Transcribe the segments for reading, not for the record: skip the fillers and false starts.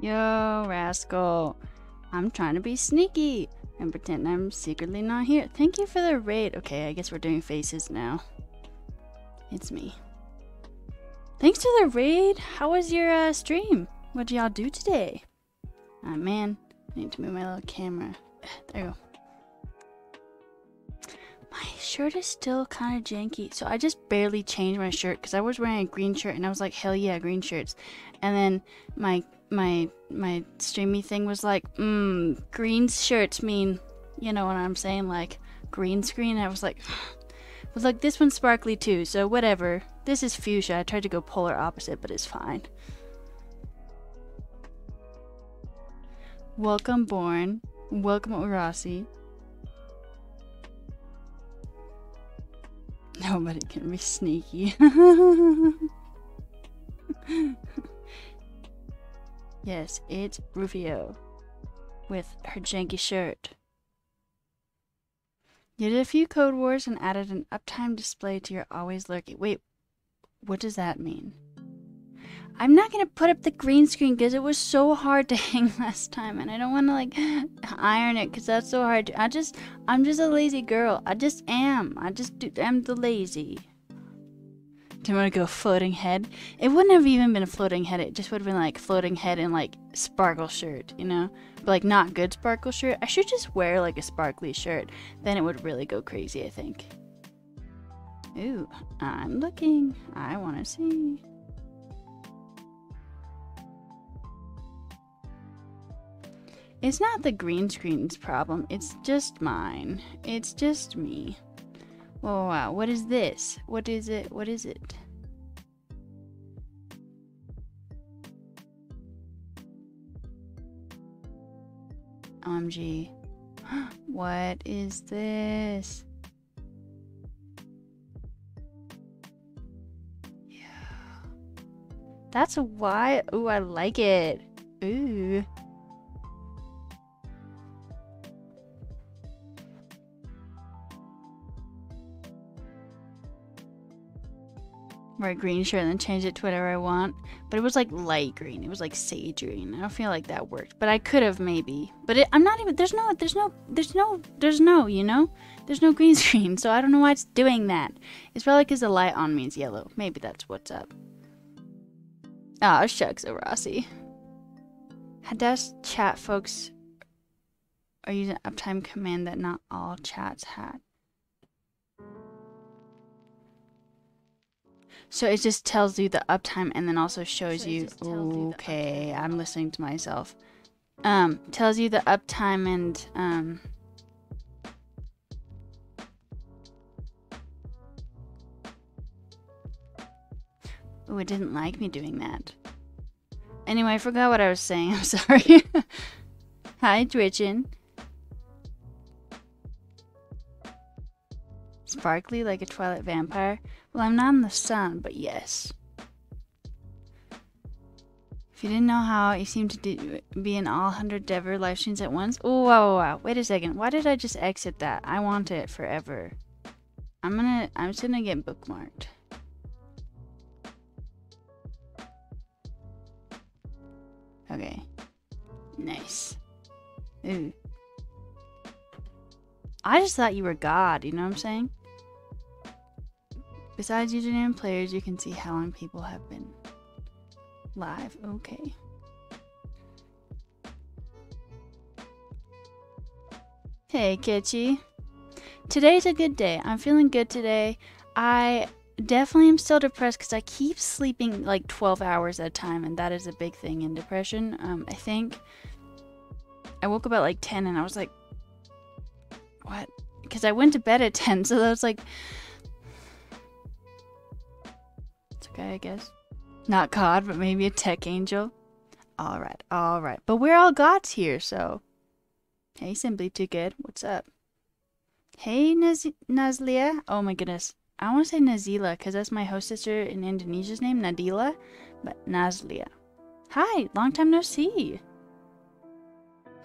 Yo, rascal. I'm trying to be sneaky and pretend I'm secretly not here. Thank you for the raid. Okay, I guess we're doing faces now. It's me. Thanks for the raid. How was your stream? What'd y'all do today? Ah, man. I need to move my little camera. There you go. My shirt is still kind of janky. So I just barely changed my shirt because I was wearing a green shirt and I was like, hell yeah, green shirts. And then my streamy thing was like, green shirts mean, you know what I'm saying, like green screen. I was like, this one's sparkly too, so whatever. This is fuchsia. I tried to go polar opposite, but it's fine. Welcome, Born. Welcome, Urasi. Nobody can be sneaky. Yes, it's Rufio with her janky shirt. You did a few code wars and added an uptime display to your always lurking. Wait, what does that mean? I'm not gonna put up the green screen because it was so hard to hang last time, and I don't want to like iron it because that's so hard. I'm just a lazy girl. I just am. I'm the lazy. Do you want to go floating head? It wouldn't have even been a floating head. It just would have been like floating head and like sparkle shirt, you know? But like not good sparkle shirt. I should just wear like a sparkly shirt. Then it would really go crazy, I think. Ooh, I'm looking. I want to see. It's not the green screen's problem. It's just mine. It's just me. Oh wow, what is this? What is it? What is it? OMG. What is this? Yeah. That's why. Ooh, I like it. Ooh. Wear a green shirt and then change it to whatever I want. But it was like light green. It was like sage green. I don't feel like that worked. But I could have maybe. But I'm not even, there's no, you know? There's no green screen. So I don't know why it's doing that. It's probably because the light on means yellow. Maybe that's what's up. Oh, shucks, Orasi. Hadash chat folks are using uptime command that not all chats had. So it just tells you the uptime and then also shows you. Okay, I'm listening to myself. Tells you the uptime and oh, it didn't like me doing that. Anyway, I forgot what I was saying. I'm sorry. Hi, Twitchin'. Sparkly like a Twilight vampire. Well, I'm not in the sun, but yes. If you didn't know how you seem to be in all 100 Dever live streams at once. Oh, wow. Wait a second. Why did I just exit that? I want it forever. I'm just gonna get bookmarked. Okay. Nice. Ooh. I just thought you were God, you know what I'm saying? Besides username and players, you can see how long people have been live. Okay. Hey, Kitschy. Today's a good day. I'm feeling good today. I definitely am still depressed because I keep sleeping like 12 hours at a time, and that is a big thing in depression. I think I woke up at like 10 and I was like, what? Because I went to bed at 10, so that was like, it's okay, I guess. Not God, but maybe a tech angel. Alright. But we're all gods here, so. Hey, Simply Too Good. What's up? Hey, Nazlia. Oh my goodness. I want to say Nazila, because that's my host sister in Indonesia's name, Nadila. But Nazlia. Hi, long time no see.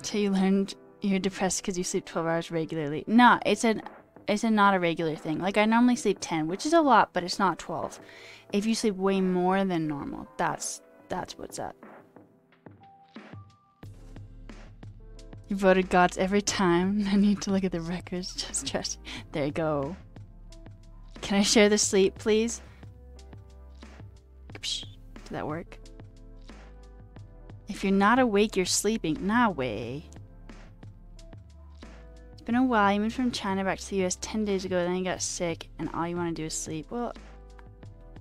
So you learned you're depressed because you sleep 12 hours regularly. No, it's not a regular thing. Like, I normally sleep 10, which is a lot, but it's not 12. If you sleep way more than normal, that's what's up. You voted gods every time. I need to look at the records. Just trust. There you go. Can I share the sleep, please? Did that work? If you're not awake, you're sleeping. Nah, way. It's been a while. You moved from China back to the US 10 days ago, then you got sick, and all you want to do is sleep. Well,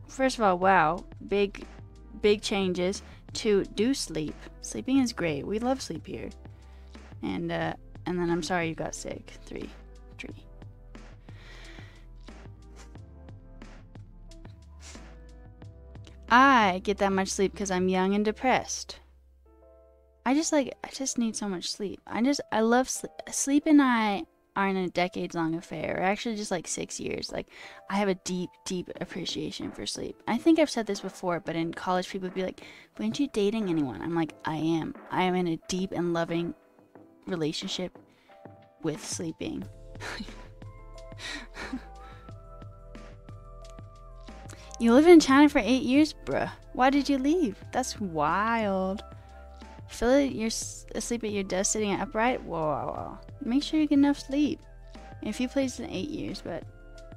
first of all, wow. Big changes. 2, do sleep. Sleeping is great. We love sleep here. And then I'm sorry you got sick. 3. I get that much sleep because I'm young and depressed. I just need so much sleep. I love sleep. Sleep and I are in a decades-long affair. Or actually just like 6 years. Like, I have a deep appreciation for sleep. I think I've said this before, but in college people would be like, "Weren't you dating anyone?" I'm like, I am. I am in a deep and loving relationship with sleeping. You lived in China for 8 years? Bruh. Why did you leave? That's wild. Feel it you're asleep at your desk sitting upright? Whoa. Make sure you get enough sleep. A few places in 8 years, but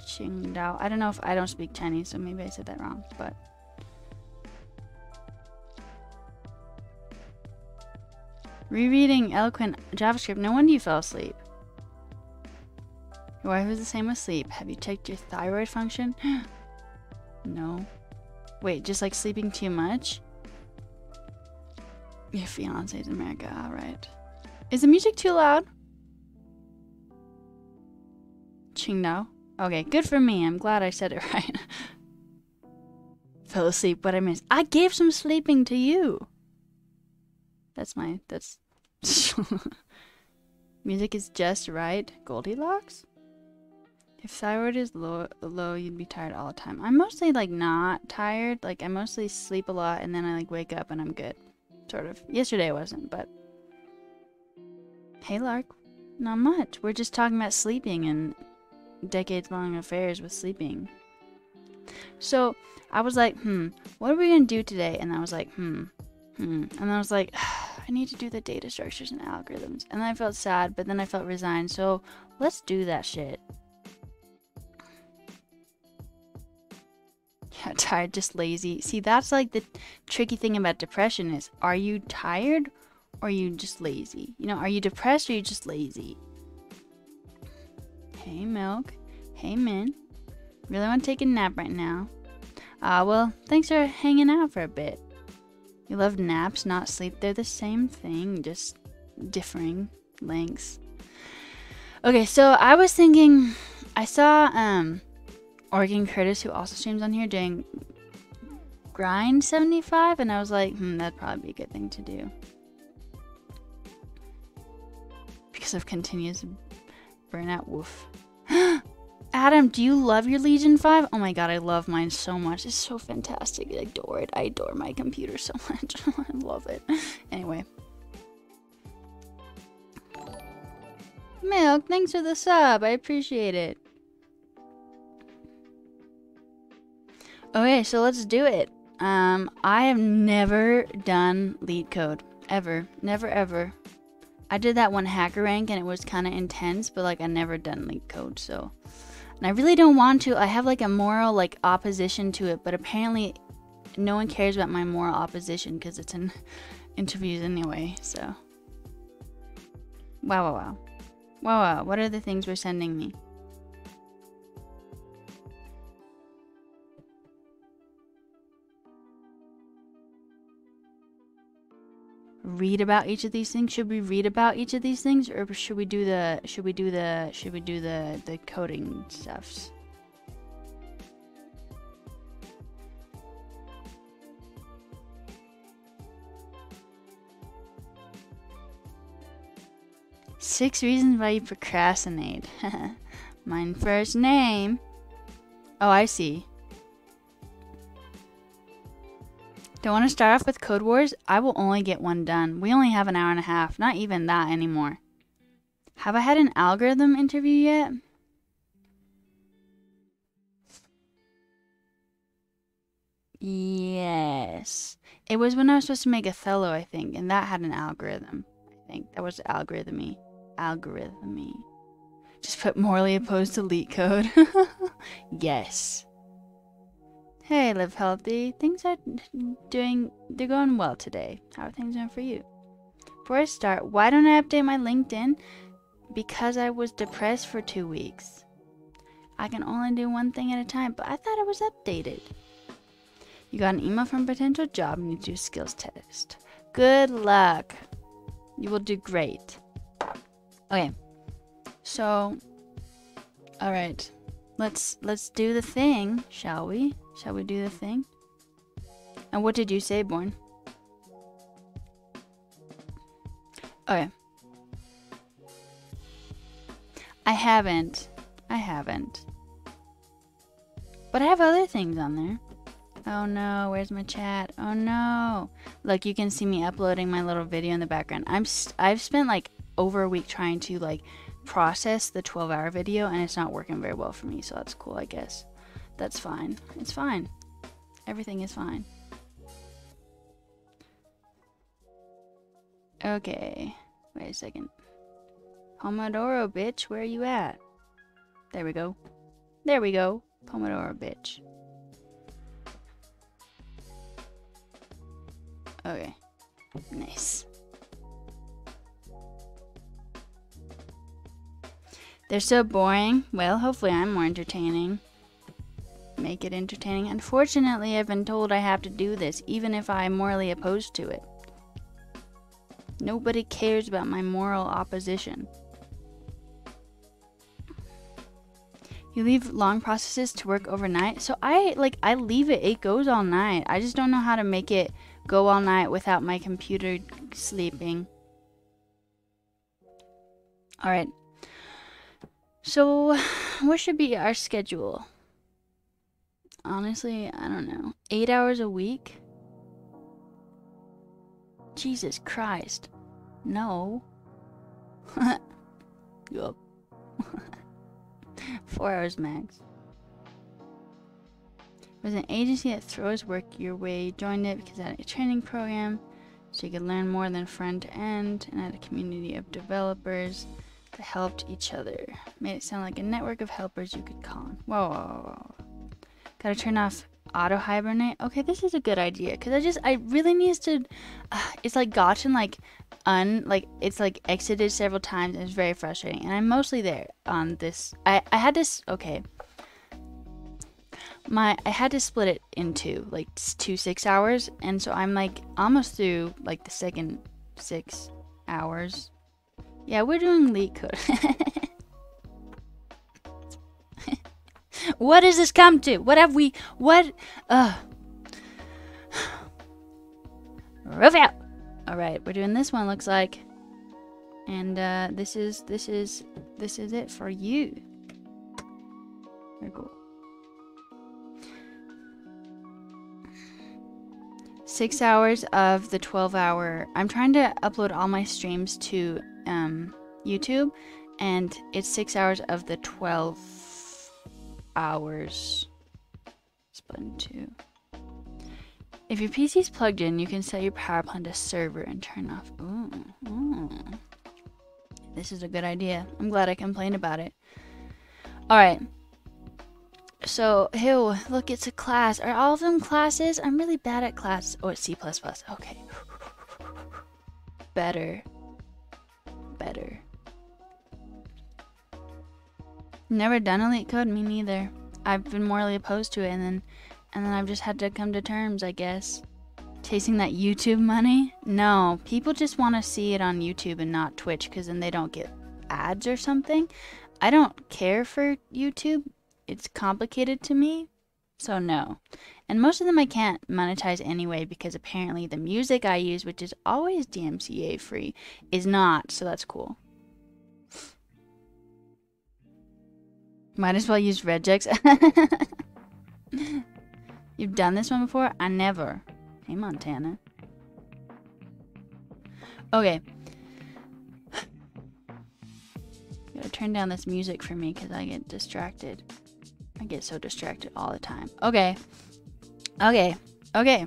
Qingdao. I don't know if I don't speak Chinese, so maybe I said that wrong, but rereading eloquent JavaScript. No wonder you fell asleep. Your wife is the same with sleep. Have you checked your thyroid function? No. Wait, just like sleeping too much? Your fiance's in America, alright. Is the music too loud? Qingdao. Okay, good for me. I'm glad I said it right. Fell asleep, but I missed. I gave some sleeping to you. That's music is just right. Goldilocks? If thyroid is low, you'd be tired all the time. I'm mostly like not tired. Like I mostly sleep a lot and then I like wake up and I'm good. Sort of. Yesterday I wasn't, but hey Lark. Not much. We're just talking about sleeping and decades-long affairs with sleeping. So I was like, what are we gonna do today? And I was like, And then I was like, I need to do the data structures and algorithms. And then I felt sad, but then I felt resigned. So let's do that shit. Yeah, tired, just lazy. See, that's like the tricky thing about depression is, are you tired or are you just lazy? You know, are you depressed or are you just lazy? Hey, Milk. Hey, Min. Really want to take a nap right now? Well, thanks for hanging out for a bit. You love naps, not sleep. They're the same thing, just differing lengths. Okay, so I was thinking, I saw, Oregon Curtis, who also streams on here, doing Grind 75, and I was like, that'd probably be a good thing to do. Because of continuous burnout, woof. Adam, do you love your Legion 5? Oh my god, I love mine so much. It's so fantastic. I adore it. I adore my computer so much. I love it. Anyway. Milk, thanks for the sub. I appreciate it. Okay, so let's do it. I have never done LeetCode. Ever. Never, ever. I did that one hacker rank and it was kind of intense, but like I never done LeetCode, so. And I really don't want to. I have like a moral like opposition to it, but apparently no one cares about my moral opposition because it's in interviews anyway, so. Wow. What are the things we're sending me? Read about each of these things? Should we read about each of these things, or should we do the coding stuffs? Six reasons why you procrastinate. Mine first name. Oh, I see. Don't want to start off with Code Wars? I will only get one done. We only have an hour and a half. Not even that anymore. Have I had an algorithm interview yet? Yes. It was when I was supposed to make Othello, I think. And that had an algorithm, I think. That was algorithmy. Algorithmy. Just put morally opposed to LeetCode. Yes. Hey, Live Healthy. Things are they're going well today. How are things going for you? Before I start, why don't I update my LinkedIn? Because I was depressed for 2 weeks. I can only do one thing at a time, but I thought it was updated. You got an email from a potential job and you do a skills test. Good luck. You will do great. Okay. So, all right. Let's do the thing, shall we? Shall we do the thing? And what did you say, Born? Okay. I haven't. But I have other things on there. Oh no, where's my chat? Oh no. Look, you can see me uploading my little video in the background. I've spent like over a week trying to like process the 12-hour video, and it's not working very well for me, so that's cool, I guess. That's fine. It's fine. Everything is fine. Okay. Wait a second. Pomodoro, bitch, where are you at? There we go. There we go. Pomodoro, bitch. Okay. Nice. They're so boring. Well, hopefully I'm more entertaining. Make it entertaining. Unfortunately, I've been told I have to do this, even if I'm morally opposed to it. Nobody cares about my moral opposition. You leave long processes to work overnight. So I leave it. It goes all night. I just don't know how to make it go all night without my computer sleeping. All right. So what should be our schedule? Honestly, I don't know. 8 hours a week? Jesus Christ. No. Yup. 4 hours max. There's an agency that throws work your way. Joined it because I had a training program so you could learn more than front end, and had a community of developers that helped each other. Made it sound like a network of helpers you could call on. Whoa, whoa, whoa. Gotta turn off auto hibernate. Okay, this is a good idea because I really needs to. It's like gotten it's like exited several times and it's very frustrating. And I'm mostly there on this. I had this. Okay. I had to split it into like 2 6 hours, and so I'm like almost through like the second 6 hours. Yeah, we're doing LeetCode. What does this come to? What have we? What? Rufio. All right, we're doing this one. Looks like, and this is it for you. Very cool. 6 hours of the 12-hour. I'm trying to upload all my streams to YouTube, and it's 6 hours of the 12 hours split in two. If your PC's plugged in, you can set your power plan to server and turn off. Ooh. This is a good idea. I'm glad I complained about it. Alright. So, ew, look, it's a class. Are all of them classes? I'm really bad at classes. Oh, it's C++. Okay. Better. Never done a LeetCode? Me neither. I've been morally opposed to it, and then I've just had to come to terms, I guess. Chasing that YouTube money? No, people just want to see it on YouTube and not Twitch, because then they don't get ads or something. I don't care for YouTube. It's complicated to me, so no. And most of them I can't monetize anyway, because apparently the music I use, which is always DMCA free, is not, so that's cool. Might as well use regex. You've done this one before? I never. Hey, Montana. Okay. Gotta turn down this music for me because I get distracted. I get so distracted all the time. Okay. Okay. Okay.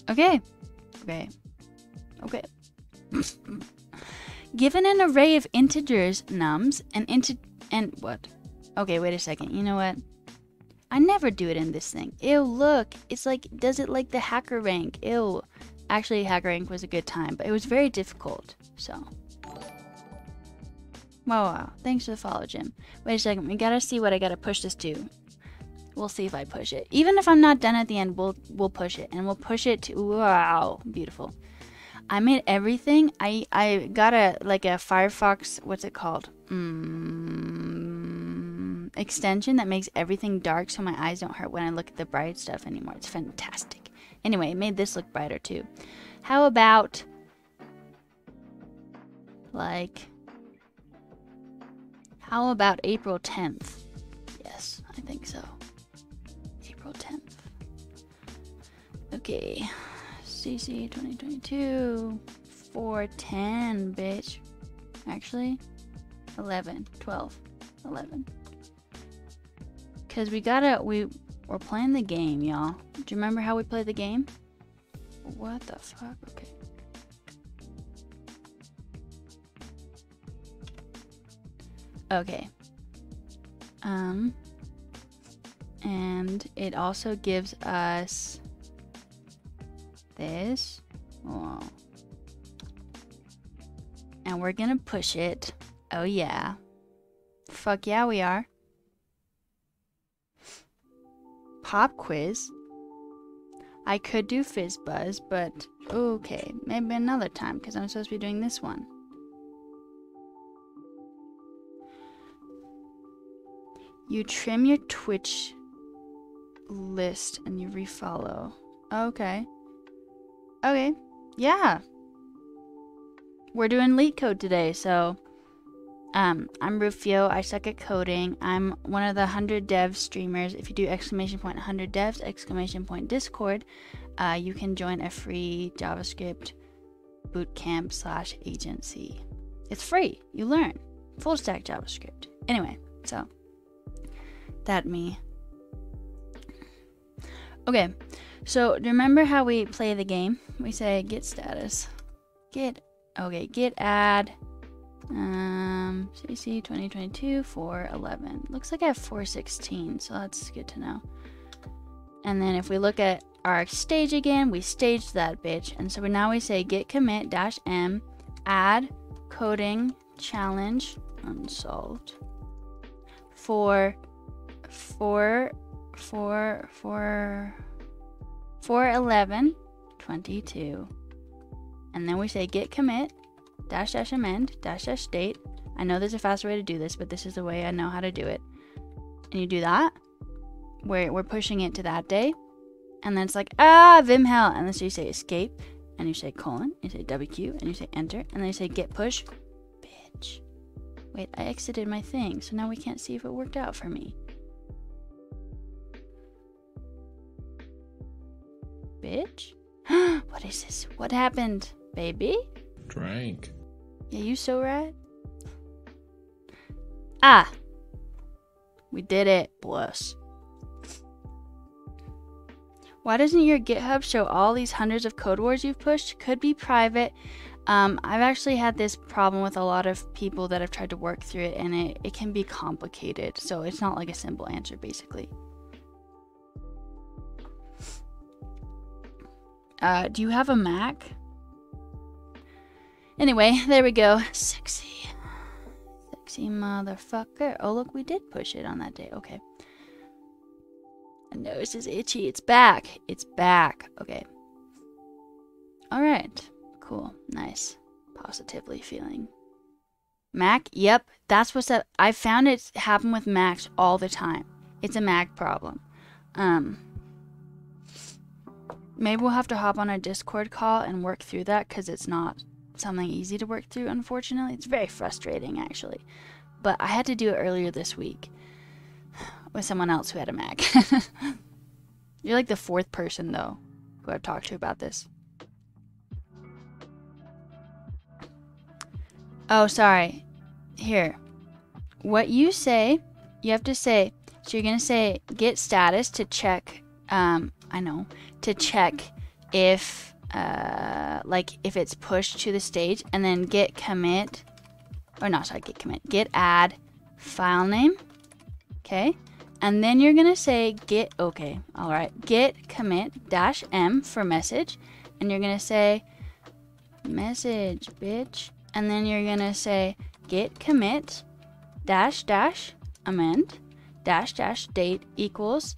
Okay. Okay. Okay. Given an array of integers, nums, and what? Okay, wait a second. You know what? I never do it in this thing. Ew, look. It's like, does it like the hacker rank? Ew. Actually, hacker rank was a good time, but it was very difficult. So. Wow. Thanks for the follow, Jim. Wait a second. We gotta see what I gotta push this to. We'll see if I push it. Even if I'm not done at the end, we'll push it. And we'll push it to, wow, beautiful. I made everything. I got a Firefox, what's it called? Extension that makes everything dark so my eyes don't hurt when I look at the bright stuff anymore. It's fantastic. Anyway, it made this look brighter too. How about April 10th? Yes, I think so. April 10th. Okay. CC 2022 410, bitch. Actually, 11, 12, 11. Cause we're playing the game, y'all. Do you remember how we played the game? What the fuck? Okay. Okay. And it also gives us this. Oh. And we're gonna push it. Oh yeah. Fuck yeah, we are. Pop quiz. I could do fizz buzz, but okay, maybe another time because I'm supposed to be doing this one. You trim your Twitch list and you refollow. Okay. Okay. Yeah. We're doing LeetCode today, so I'm Rufio. I suck at coding. I'm one of the 100 devs streamers. If you do !100 devs, !Discord, you can join a free JavaScript bootcamp / agency. It's free. You learn full stack JavaScript. Anyway, so that me. Okay, so remember how we play the game? We say get status, get add, CC 2022 411. Looks like I have 416, so that's good to know. And then if we look at our stage again, we staged that bitch, and so now we say get commit -m add coding challenge unsolved for 41122, and then we say get commit -- amend -- date. I know there's a faster way to do this, but this is the way I know how to do it. And you do that, we're pushing it to that day, and then it's like vim hell, and then so you say escape, and you say colon, you say WQ, and you say enter, and then you say get push. Bitch, wait, I exited my thing, so now we can't see if it worked out for me. Bitch. What is this? What happened, baby? Drank. Yeah, you so right. Ah! We did it, bless. Why doesn't your GitHub show all these hundreds of code wars you've pushed? Could be private. I've actually had this problem with a lot of people that have tried to work through it, and it can be complicated. So it's not like a simple answer, basically. Do you have a Mac? Anyway, there we go. Sexy motherfucker. Oh, look, we did push it on that day. Okay. My nose is itchy. It's back. It's back. Okay. All right. Cool. Nice. Positively feeling. Mac? Yep. That's what's up. I found it happen with Macs all the time. It's a Mac problem. Maybe we'll have to hop on a Discord call and work through that, because it's not something easy to work through, unfortunately. It's very frustrating, actually. But I had to do it earlier this week with someone else who had a Mac. You're like the 4th person, though, who I've talked to about this. Oh, sorry. Here. What you say, you have to say, so you're going to say get status to check, to check if like if it's pushed to the stage, and then git commit, or not, sorry, git commit, git add file name, okay, and then you're gonna say git, okay, all right, git commit -m for message, and you're gonna say message, bitch, and then you're gonna say git commit -- amend -- date equals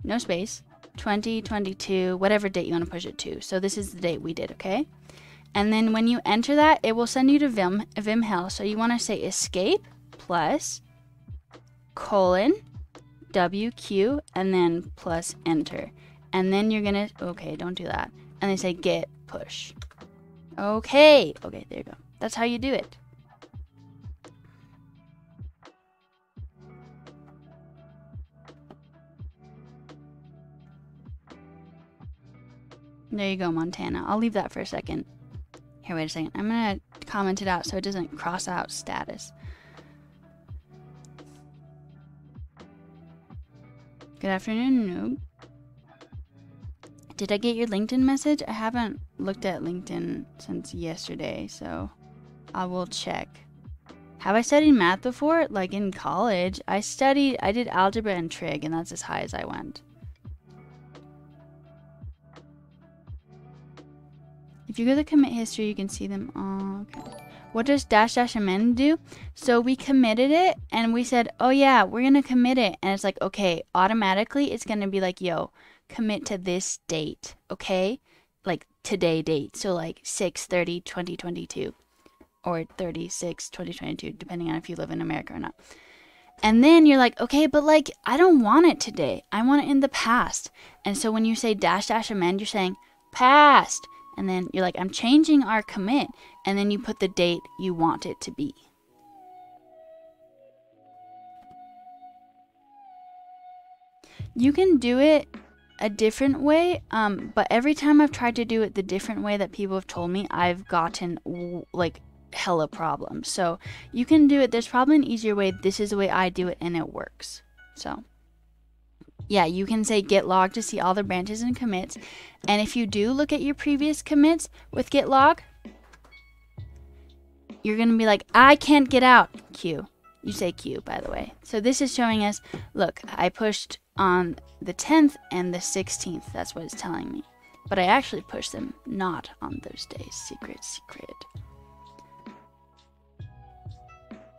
no space 2022, whatever date you want to push it to. So this is the date we did, okay? And then when you enter that, it will send you to vim hell. So you want to say escape plus colon WQ and then plus enter. And then you're gonna, okay, don't do that. And then say git push. Okay, there you go. That's how you do it. There you go, Montana. I'll leave that for a second. Here, wait a second. I'm gonna comment it out so it doesn't cross out status. Good afternoon, noob. Did I get your LinkedIn message? I haven't looked at LinkedIn since yesterday, so I will check. Have I studied math before? Like in college, I did algebra and trig, and that's as high as I went. If you go to commit history, you can see them all. Okay. What does -- amend do? So we committed it, and we said, oh yeah, we're gonna commit it, and it's like, okay, automatically it's gonna be like, yo, commit to this date, okay? Like today date, so like 6/30/2022 or 36/2022, depending on if you live in America or not. And then you're like, okay, but like I don't want it today, I want it in the past. And so when you say -- amend, you're saying past, and then you're like, I'm changing our commit, and then you put the date you want it to be. You can do it a different way, but every time I've tried to do it the different way that people have told me, I've gotten like hella problems. So you can do it, there's probably an easier way. This is the way I do it, and it works. So yeah, you can say git log to see all the branches and commits, and if you do look at your previous commits with git log, you're gonna be like, I can't get out, Q. You say Q, by the way. So this is showing us, look, I pushed on the 10th and the 16th. That's what it's telling me. But I actually pushed them not on those days. Secret.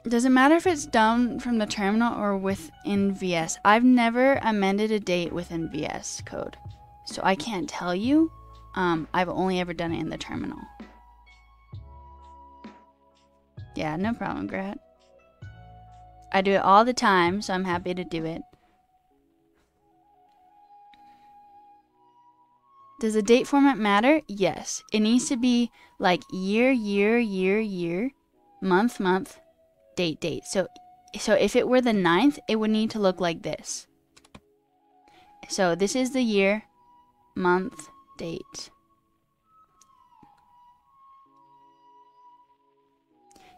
Does it matter if it's done from the terminal or within VS? I've never amended a date within VS Code, so I can't tell you. I've only ever done it in the terminal. Yeah, no problem, Grat. I do it all the time, so I'm happy to do it. Does the date format matter? Yes. It needs to be like year, month, date. So if it were the 9th, it would need to look like this. So this is the year, month, date.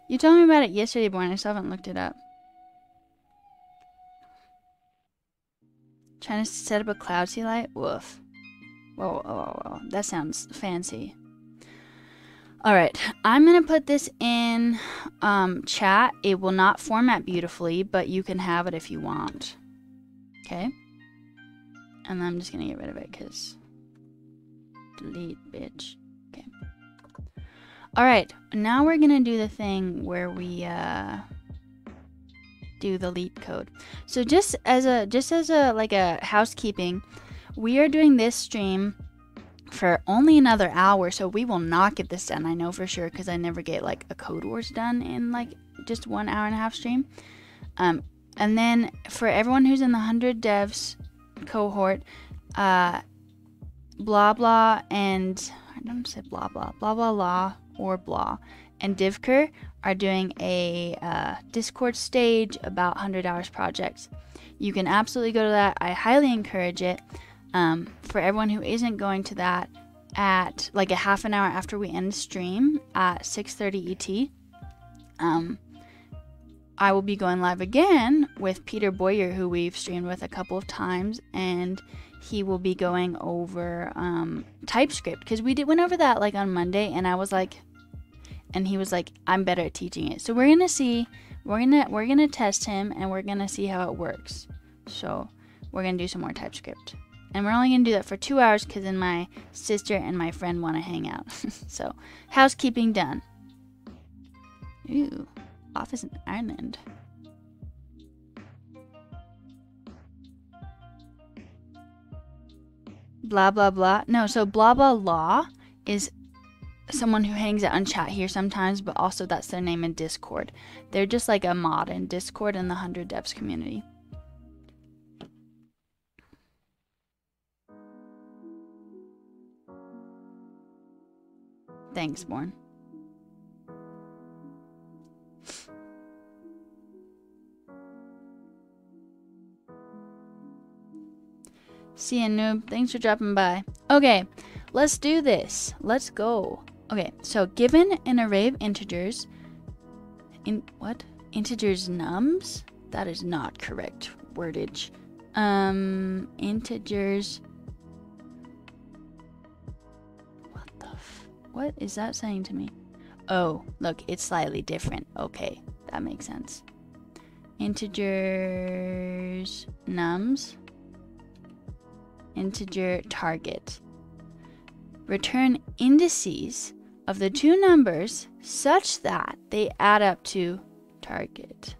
You told me about it yesterday, Born. I still haven't looked it up. Trying to set up a cloud sea light? Woof. Whoa. That sounds fancy. Alright, I'm going to put this in chat. It will not format beautifully, but you can have it if you want. Okay? And I'm just going to get rid of it because... delete, bitch. Okay. Alright, now we're going to do the thing where we do the LeetCode. So just as a like a housekeeping, we are doing this stream for only another hour, so we will not get this done. I know for sure because I never get like a Code Wars done in like just 1 hour and a half stream. And then for everyone who's in the 100 devs cohort, blah blah and I don't say blah blah or blah and Divker are doing a Discord stage about 100 hours projects. You can absolutely go to that. I highly encourage it. For everyone who isn't going to that, at like a half an hour after we end stream at 6:30 ET, I will be going live again with Peter Boyer, who we've streamed with a couple of times, and he will be going over TypeScript, because we went over that like on Monday, and I was like, and he was like, I'm better at teaching it. So we're gonna see, we're gonna test him, and we're gonna see how it works. So we're gonna do some more TypeScript, and we're only gonna do that for 2 hours because then my sister and my friend want to hang out. So housekeeping done. Ooh, office in Ireland. Blah blah blah. No, so blah blah law is someone who hangs out on chat here sometimes, but also that's their name in Discord. They're just like a mod in Discord in the 100 Devs community. Thanks, Born. See ya, noob. Thanks for dropping by. Okay, let's do this. Let's go. Okay, so given an array of integers, integers nums? That is not correct wordage. Integers. What is that saying to me? Oh, look, it's slightly different. Okay, that makes sense. Integers nums. Integer target. Return indices of the two numbers such that they add up to target.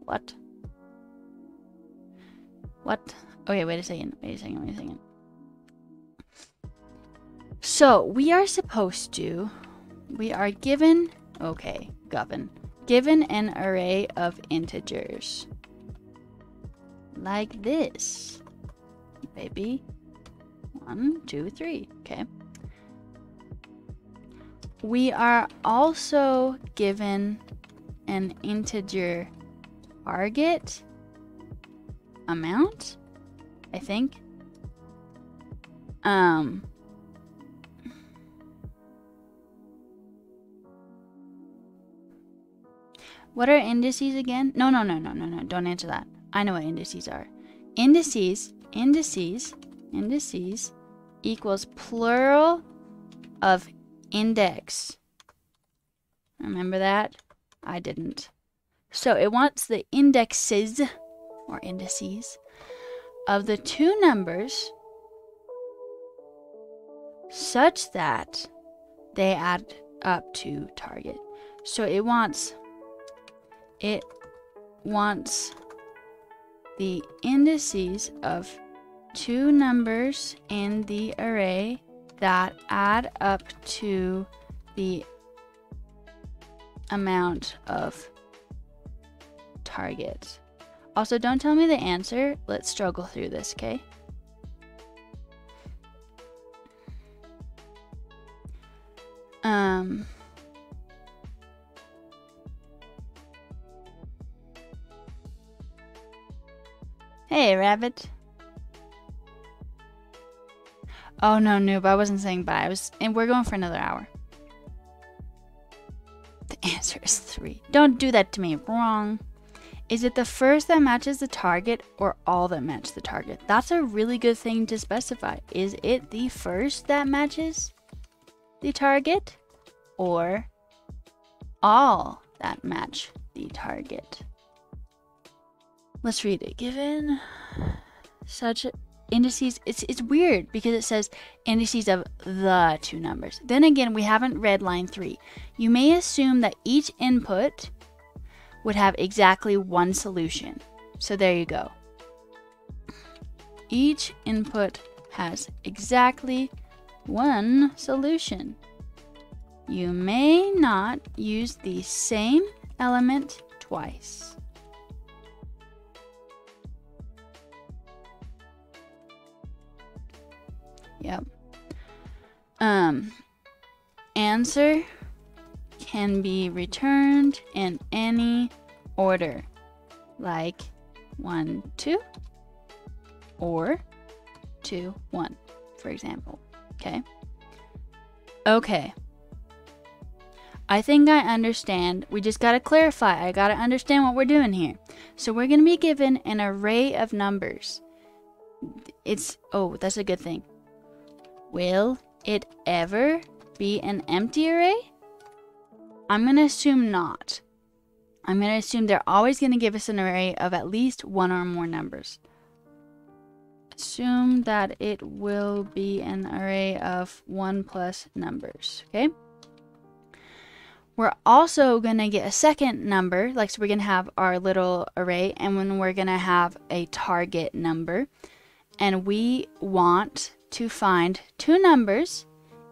What? Okay, wait a second. So we are given an array of integers. Like this, baby. 1, 2, 3. Okay. We are also given an integer target amount, I think. What are indices again? No. Don't answer that. I know what indices are. Indices equals plural of index. Remember that? I didn't. So it wants the indexes, or indices, of the two numbers such that they add up to target. So it wants the indices of two numbers in the array that add up to the amount of target. Also, don't tell me the answer. Let's struggle through this, okay? Hey, rabbit. Oh no, noob, I wasn't saying bye. And we're going for another hour. The answer is 3. Don't do that to me. Wrong. Is it the first that matches the target or all that match the target? That's a really good thing to specify. Is it the first that matches the target or all that match the target? Let's read it. Given such indices, it's weird because it says indices of the two numbers. Then again, we haven't read line 3. You may assume that each input would have exactly one solution. So there you go. Each input has exactly one solution. You may not use the same element twice. Yep. Answer can be returned in any order, like 1, 2, or 2, 1, for example. Okay. I think I understand. We just got to clarify. I got to understand what we're doing here. So we're going to be given an array of numbers. Oh, that's a good thing. Will it ever be an empty array? I'm going to assume not. I'm going to assume they're always going to give us an array of at least one or more numbers. Assume that it will be an array of 1 plus numbers, okay? We're also going to get a second number, like so we're going to have our little array, and when we're going to have a target number. And we want to find two numbers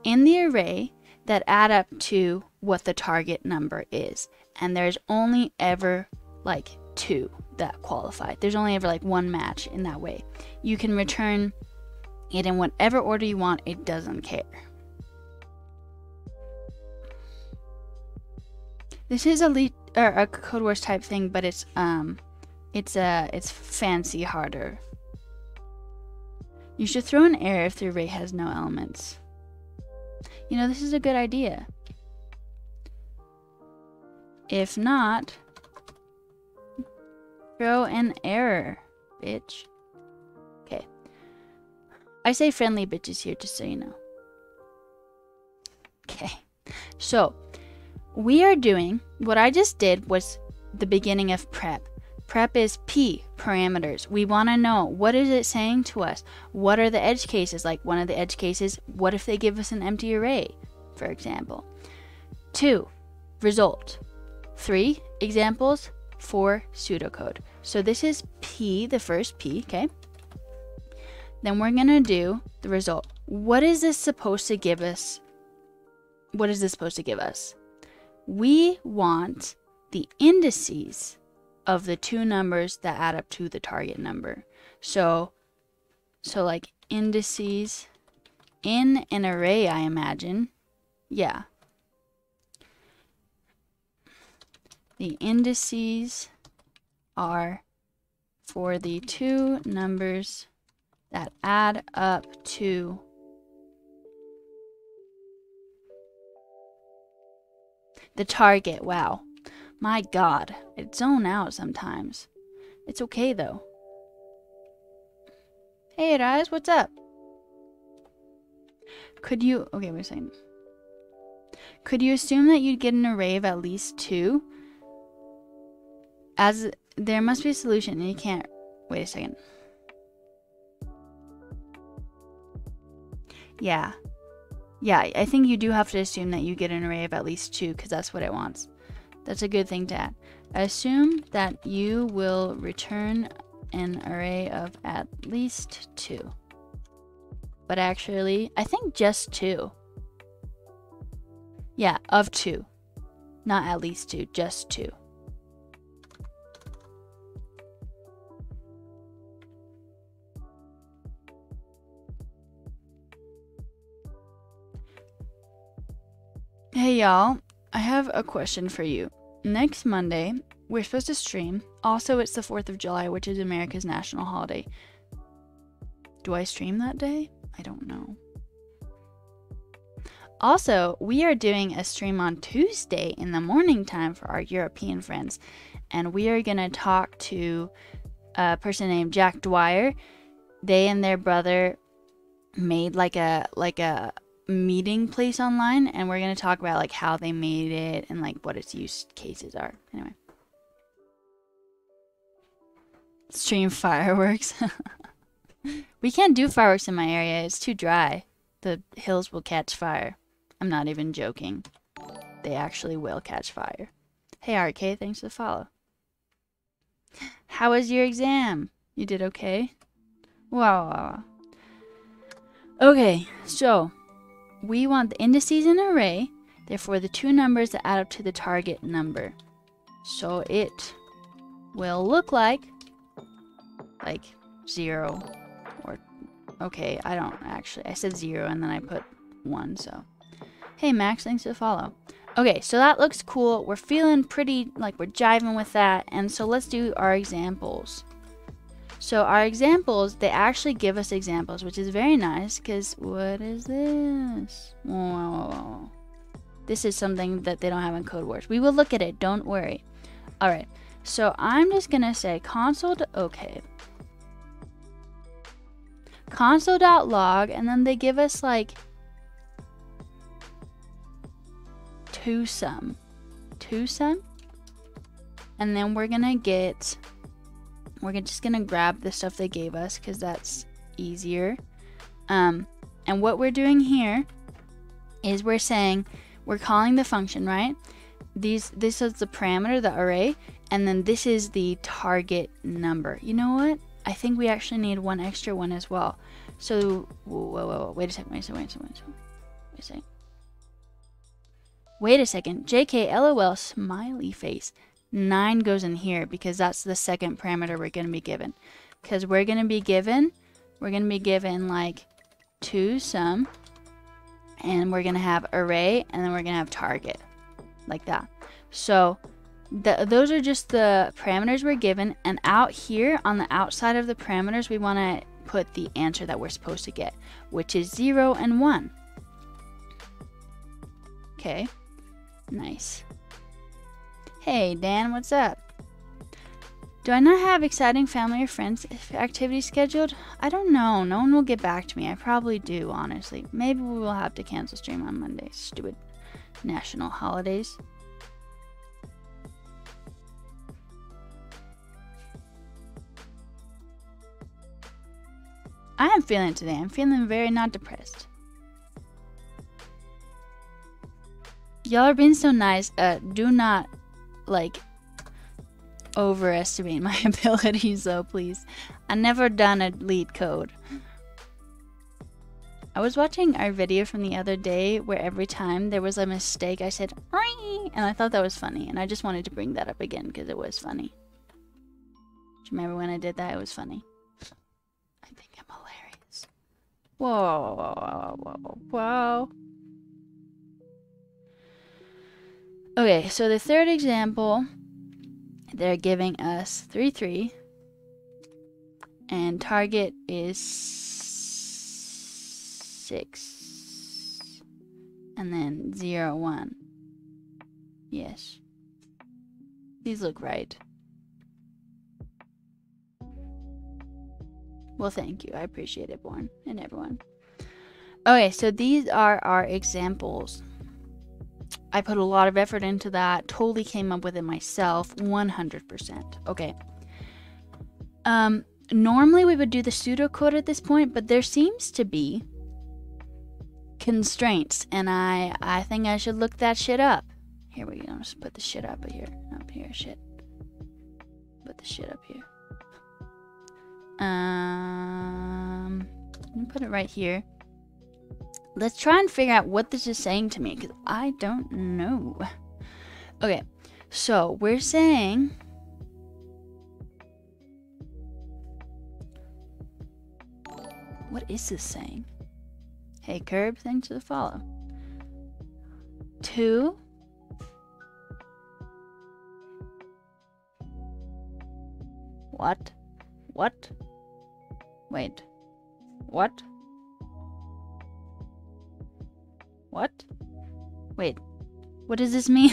in the array that add up to what the target number is. And there's only ever like two that qualify. There's only ever like one match in that way. You can return it in whatever order you want. It doesn't care. This is a Code Wars type thing, but it's fancy harder. You should throw an error if the array has no elements. You know, this is a good idea. If not, throw an error, bitch. Okay. I say friendly bitches here, just so you know. Okay. So, we are doing, what I just did was the beginning of prep. Prep is P, parameters. We want to know, what is it saying to us? What are the edge cases? Like one of the edge cases, what if they give us an empty array, for example? 2, result. 3, examples. 4, pseudocode. So this is P, the first P, okay? Then we're going to do the result. What is this supposed to give us? What is this supposed to give us? We want the indices of the two numbers that add up to the target number. So like indices in an array, I imagine. Yeah. The indices are for the two numbers that add up to the target. Wow. My God. I zone out sometimes. It's okay though. Hey guys, what's up? Could you... Okay, wait a second. Could you assume that you'd get an array of at least 2? As there must be a solution and you can't... Wait a second. Yeah. Yeah, I think you do have to assume that you get an array of at least 2 because that's what it wants. That's a good thing to add. Assume that you will return an array of at least 2. But actually, I think just 2. Yeah, of 2. Not at least 2, just 2. Hey y'all, I have a question for you. Next Monday, we're supposed to stream. Also, it's the 4th of July, which is America's national holiday. Do I stream that day? I don't know. Also, we are doing a stream on Tuesday in the morning time for our European friends. And we are going to talk to a person named Jack Dwyer. They and their brother made like a meeting place online, and we're going to talk about like how they made it and like what its use cases are. Anyway. Stream fireworks. We can't do fireworks in my area. It's too dry. The hills will catch fire. I'm not even joking. They actually will catch fire. Hey RK, thanks for the follow. How was your exam? You did okay? Wow. Okay, so we want the indices in an array, therefore the two numbers that add up to the target number. So it will look like 0 or, okay, I don't actually, I said 0 and then I put 1, so. Hey Max, thanks for the follow. Okay, so that looks cool. We're feeling pretty, like we're jiving with that, and so let's do our examples. So our examples, they actually give us examples, which is very nice, because what is this? Whoa. This is something that they don't have in Code Wars. We will look at it, don't worry. All right, so I'm just gonna say console.ok. Console.log, and then they give us like two sum, and then we're just gonna grab the stuff they gave us because that's easier. And what we're doing here is we're saying we're calling the function, right? This is the parameter, the array, and then this is the target number. You know what? I think we actually need one extra one as well. So, whoa, wait a second. Wait a second. JK, LOL, smiley face. 9 goes in here because that's the second parameter we're going to be given. Because we're going to be given like two sum, and we're going to have array, and then we're going to have target. Like that. So, those are just the parameters we're given, and out here on the outside of the parameters we want to put the answer that we're supposed to get, which is 0 and 1. Okay, nice. Hey Dan, what's up? Do I not have exciting family or friends activities scheduled? I don't know. No one will get back to me. I probably do, honestly. Maybe we will have to cancel stream on Monday. Stupid national holidays. I am feeling it today. I'm feeling very not depressed. Y'all are being so nice. Do not, like, overestimate my abilities, though, please. I never done a LeetCode. I was watching our video from the other day where every time there was a mistake, I said, "Ring!" and I thought that was funny, and I just wanted to bring that up again because it was funny. Do you remember when I did that? It was funny. I think I'm hilarious. Whoa. Okay, so the third example, they're giving us 3, 3, and target is 6, and then 0, 1. Yes. These look right. Well, thank you. I appreciate it, Born, and everyone. Okay, so these are our examples. I put a lot of effort into that. Totally came up with it myself. 100%. Okay. Normally we would do the pseudocode at this point, but there seems to be constraints, and I think I should look that shit up. Here we go. Just put the shit up here. Shit. Put the shit up here. Let me put it right here. Let's try and figure out what this is saying to me, because I don't know. Okay, so we're saying what is this saying? Hey Curb, thanks for the follow. 2 What? Wait. What? Wait. What does this mean?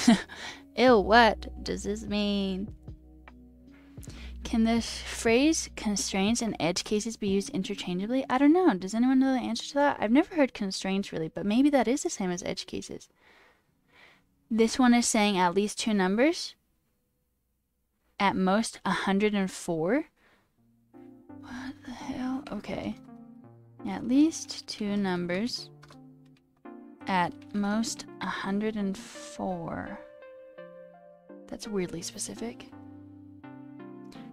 Ew, what does this mean? Can the phrase constraints and edge cases be used interchangeably? I don't know. Does anyone know the answer to that? I've never heard constraints really, but maybe that is the same as edge cases. This one is saying at least 2 numbers. At most 104. What the hell? Okay. At least 2 numbers. At most 104. That's weirdly specific.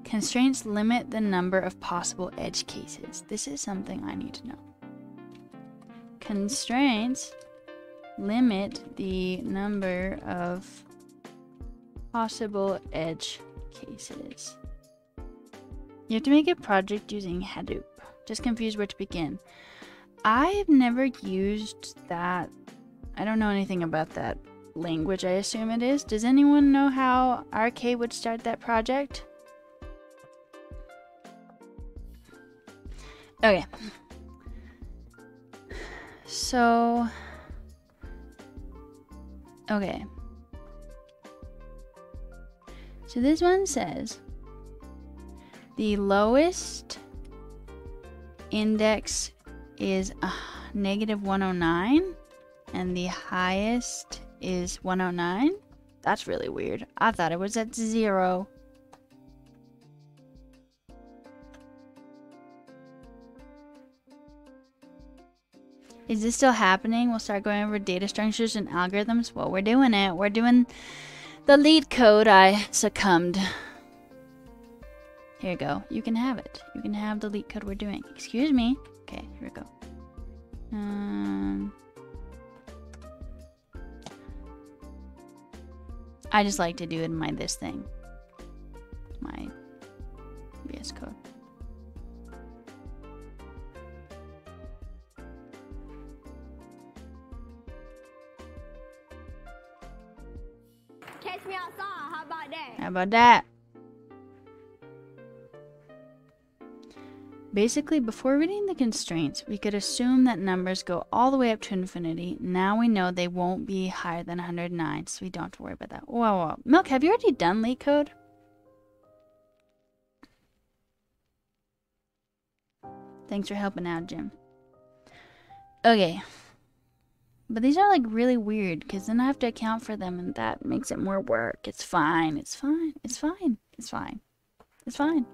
Constraints limit the number of possible edge cases. This is something I need to know. Constraints limit the number of possible edge cases. You have to make a project using Hadoop. Just confused where to begin. I've never used that. I don't know anything about that language, I assume it is. Does anyone know how RK would start that project? Okay. Okay. So this one says the lowest index is negative 109 and the highest is 109. That's really weird. I thought it was at 0. Is this still happening? We'll start going over data structures and algorithms. Well, we're doing it. We're doing the lead code. I succumbed. Here you go. You can have it. You can have the lead code we're doing. Excuse me. Okay, here we go. I just like to do it in my this thing. My VS Code. Catch me outside. How about that? How about that? Basically, before reading the constraints, we could assume that numbers go all the way up to infinity. Now we know they won't be higher than 109, so we don't have to worry about that. Whoa. Milk, have you already done leak code? Thanks for helping out, Jim. Okay. But these are like really weird, because then I have to account for them, and that makes it more work. It's fine. It's fine. It's fine. It's fine. It's fine.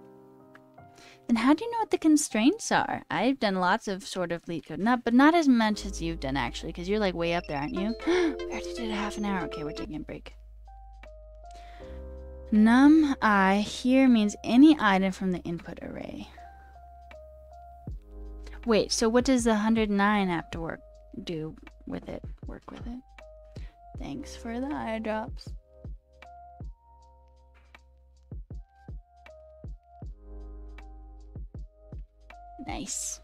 Then how do you know what the constraints are? I've done lots of sort of lead code, but not as much as you've done actually, because you're like way up there, aren't you? We already did a half an hour. Okay, we're taking a break. Num I here means any item from the input array. Wait, so what does the 109 have to work with it? Thanks for the eye drops. Nice.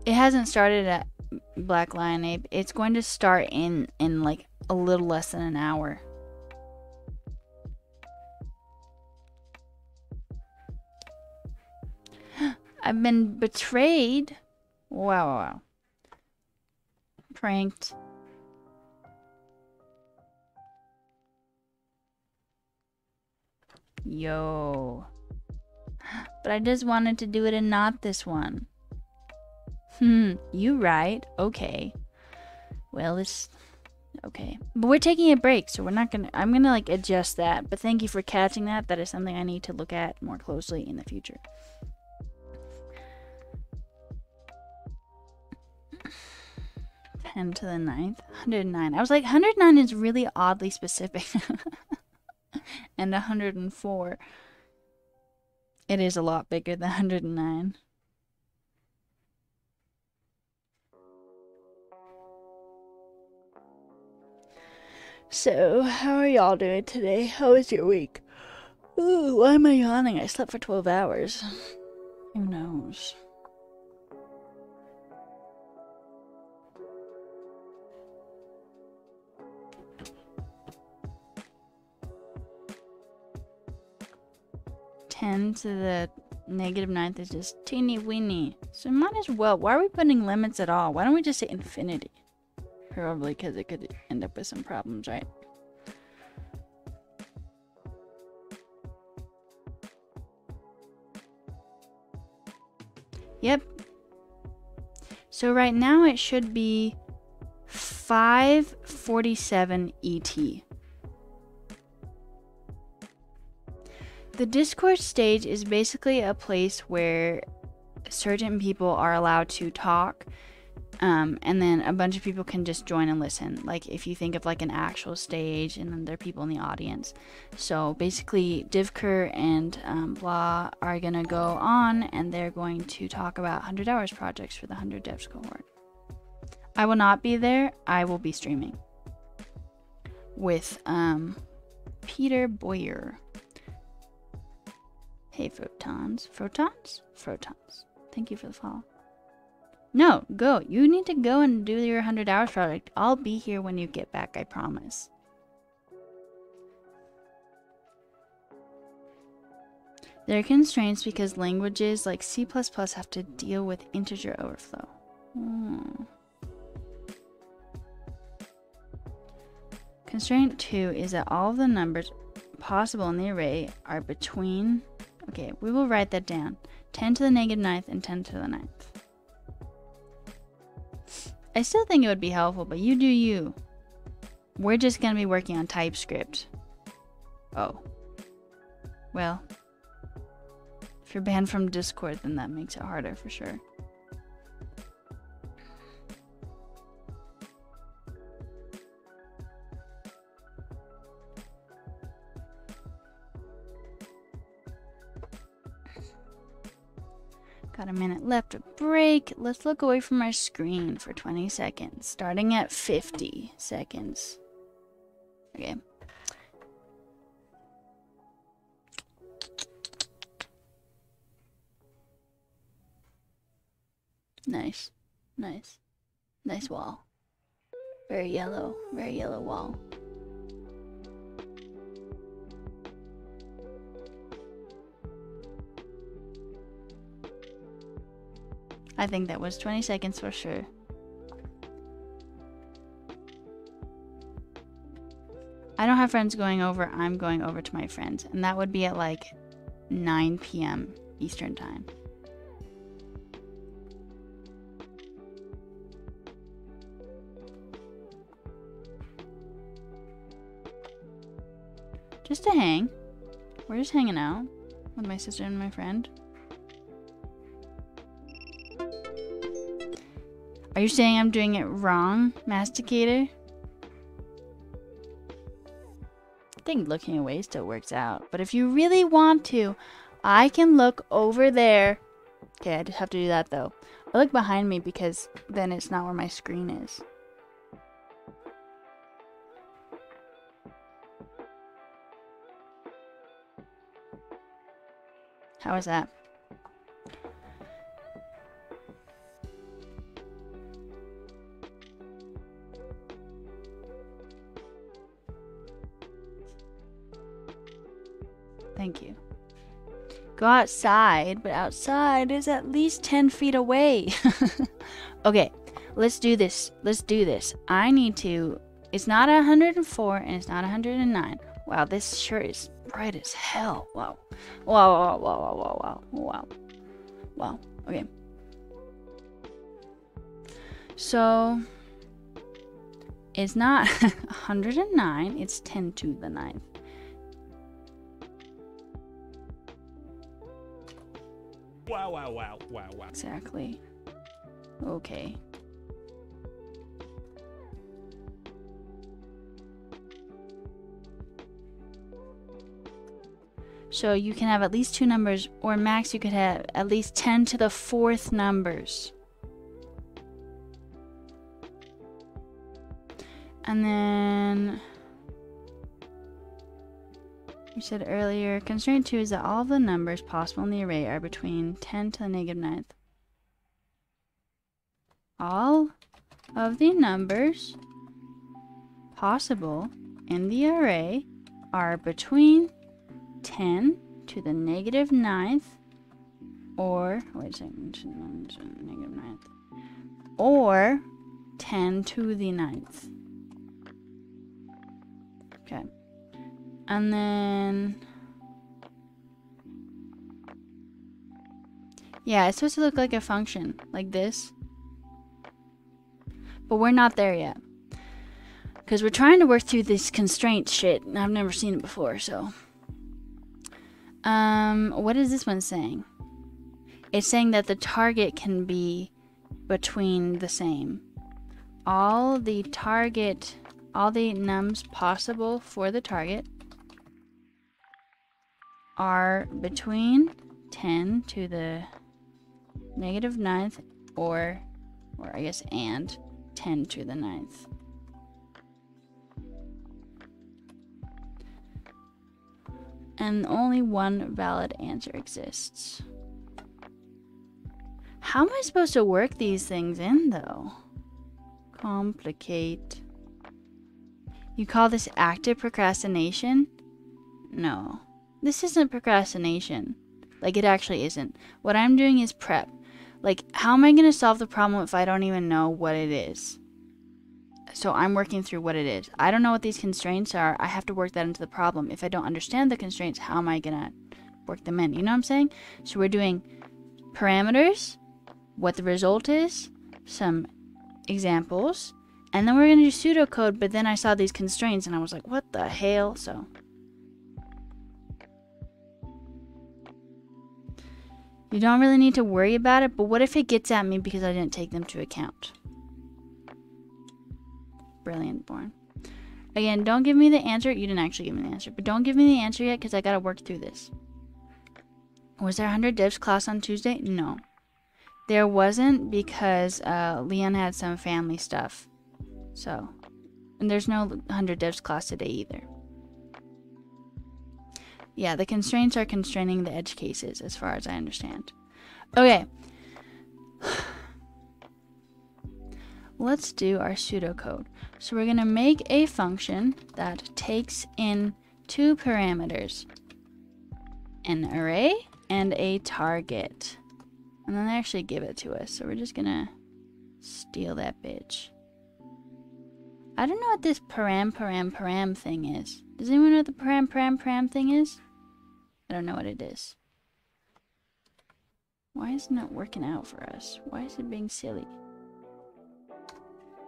It hasn't started at Black Lion Ape. It's going to start in like a little less than an hour. I've been betrayed. Wow. Pranked. Yo. But I just wanted to do it and not this one. You right. Okay. Well, it's okay. But we're taking a break, so we're not gonna I'm gonna like adjust that. But thank you for catching that. That is something I need to look at more closely in the future. Ten to the 9th. 109. I was like, 109 is really oddly specific. And 104. It is a lot bigger than 109. So, how are y'all doing today? How was your week? Ooh, why am I yawning? I slept for 12 hours. Who knows? To the negative 9th is just teeny weeny. So might as well. Why are we putting limits at all? Why don't we just say infinity? Probably because it could end up with some problems, right? Yep. So right now it should be 5:47 ET. The Discord stage is basically a place where certain people are allowed to talk, and then a bunch of people can just join and listen. Like if you think of like an actual stage, and then there are people in the audience. So basically, Divker and Blah are gonna go on, and they're going to talk about 100 hours projects for the 100 devs cohort. I will not be there. I will be streaming with Peter Boyer. Hey, Photons. Photons? Photons. Thank you for the follow. No, go. You need to go and do your 100 hours project. I'll be here when you get back, I promise. There are constraints because languages like C++ have to deal with integer overflow. Constraint 2 is that all of the numbers possible in the array are between, okay, we will write that down, 10 to the negative ninth and 10 to the ninth. I still think it would be helpful, but you do you. We're just going to be working on TypeScript. Oh. Well, if you're banned from Discord, then that makes it harder for sure. Got a minute left of break. Let's look away from our screen for 20 seconds, starting at 50 seconds. Okay. Nice. Nice. Nice wall. Very yellow wall. I think that was 20 seconds for sure. I don't have friends going over. I'm going over to my friends. And that would be at like 9 p.m. Eastern time. Just to hang. We're just hanging out with my sister and my friend. Are you saying I'm doing it wrong, Masticator? I think looking away still works out. But if you really want to, I can look over there. Okay, I just have to do that though. I look behind me because then it's not where my screen is. How is that? Thank you. Go outside, but outside is at least 10 feet away. Okay, let's do this. Let's do this. I need to... It's not 104 and it's not 109. Wow, this shirt is bright as hell. Wow. Wow, wow, wow, wow, wow, wow, wow. Wow, okay. So, it's not 109, it's 10 to the 9th. Wow, wow, wow, wow, wow. Exactly. Okay. So you can have at least 2 numbers, or max you could have at least 10 to the 4th numbers. And then we said earlier, constraint 2 is that all of the numbers possible in the array are between 10 to the negative 9th. All of the numbers possible in the array are between 10 to the negative 9th, or, wait a second, negative 9th, or 10 to the 9th. Okay. And then, yeah, it's supposed to look like a function, like this. But we're not there yet. Because we're trying to work through this constraint shit, and I've never seen it before, so. What is this one saying? It's saying that the target can be between the same. All the nums possible for the target are between 10 to the negative 9th, or I guess, and 10 to the 9th. And only one valid answer exists. How am I supposed to work these things in, though? Complicate. You call this active procrastination? No. This isn't procrastination. Like, it actually isn't. What I'm doing is prep. Like, how am I going to solve the problem if I don't even know what it is? So I'm working through what it is. I don't know what these constraints are. I have to work that into the problem. If I don't understand the constraints, how am I going to work them in? You know what I'm saying? So we're doing parameters, what the result is, some examples, and then we're going to do pseudocode, but then I saw these constraints and I was like, what the hell? So you don't really need to worry about it, but what if it gets at me because I didn't take them to account? Brilliant, Born. Again, don't give me the answer. You didn't actually give me the answer, but don't give me the answer yet because I got to work through this. Was there 100 divs class on Tuesday? No. There wasn't because Leon had some family stuff. So, and there's no 100 divs class today either. Yeah, the constraints are constraining the edge cases as far as I understand. Okay. Let's do our pseudocode. So we're going to make a function that takes in two parameters, an array and a target. And then they actually give it to us. So we're just going to steal that bitch. I don't know what this param thing is. Does anyone know what the param thing is? I don't know what it is. Why isn't it working out for us? Why is it being silly?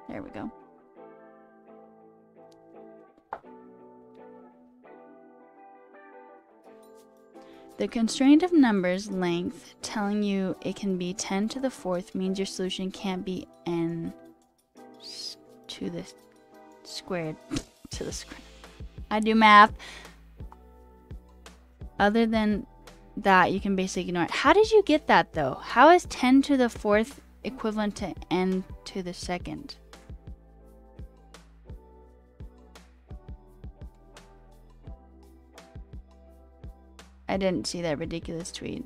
There we go. The constraint of numbers length telling you it can be 10 to the fourth means your solution can't be n to the squared to the squared. I do math. Other than that, you can basically ignore it. How did you get that though? How is 10 to the fourth equivalent to n to the second? I didn't see that ridiculous tweet.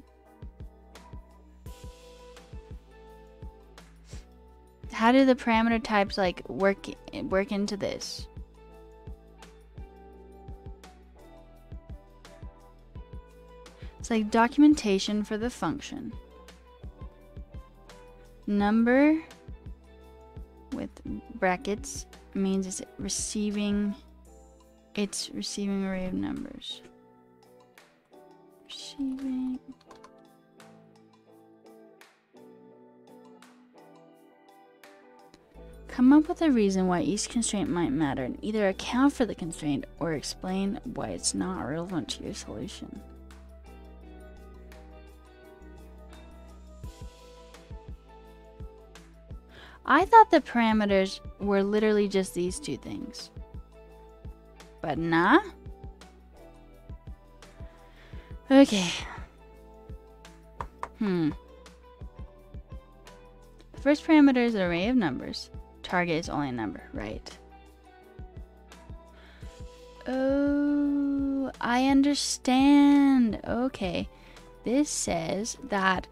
How do the parameter types like work into this? It's like documentation for the function. Number with brackets means it's receiving array of numbers. Receiving. Come up with a reason why each constraint might matter and either account for the constraint or explain why it's not relevant to your solution. I thought the parameters were literally just these two things. But nah. Okay. The first parameter is an array of numbers. Target is only a number, right? Oh, I understand. Okay. This says that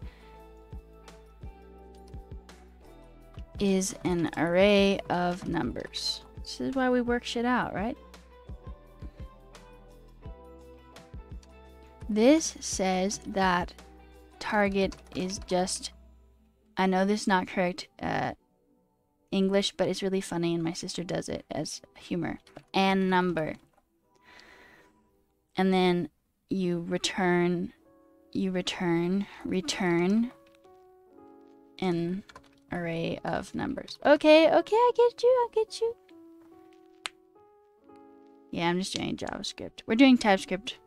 is an array of numbers. This is why we work shit out, right? This says that target is just, I know this is not correct English, but it's really funny and my sister does it as humor. And number. And then you return an array of numbers. Okay, I get you. Yeah, I'm just doing JavaScript. We're doing TypeScript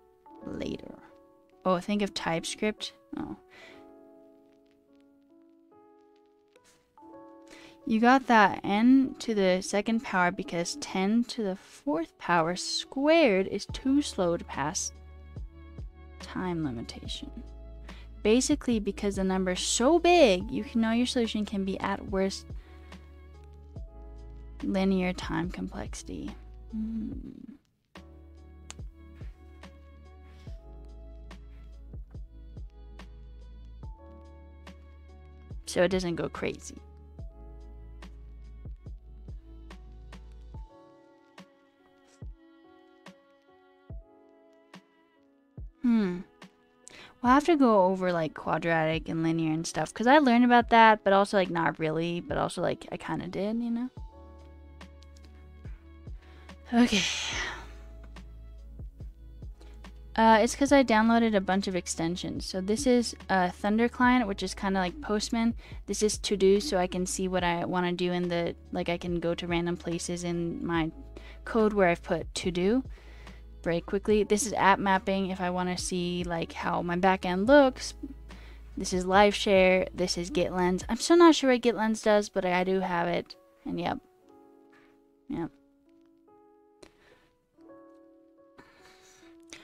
later. Oh, think of TypeScript. Oh. You got that n to the second power because 10 to the fourth power squared is too slow to pass time limitation. Basically, because the number is so big, you can know your solution can be at worst linear time complexity. So it doesn't go crazy. We'll have to go over like quadratic and linear and stuff because I learned about that, but also like not really, but also like I kind of did, you know? Okay. It's because I downloaded a bunch of extensions. So this is Thunder Client, which is kind of like Postman. This is To Do, so I can see what I want to do in the, like I can go to random places in my code where I've put To Do very quickly. This is App Mapping if I want to see like how my backend looks. This is Live Share. This is GitLens. I'm still not sure what GitLens does, but I do have it. And yep.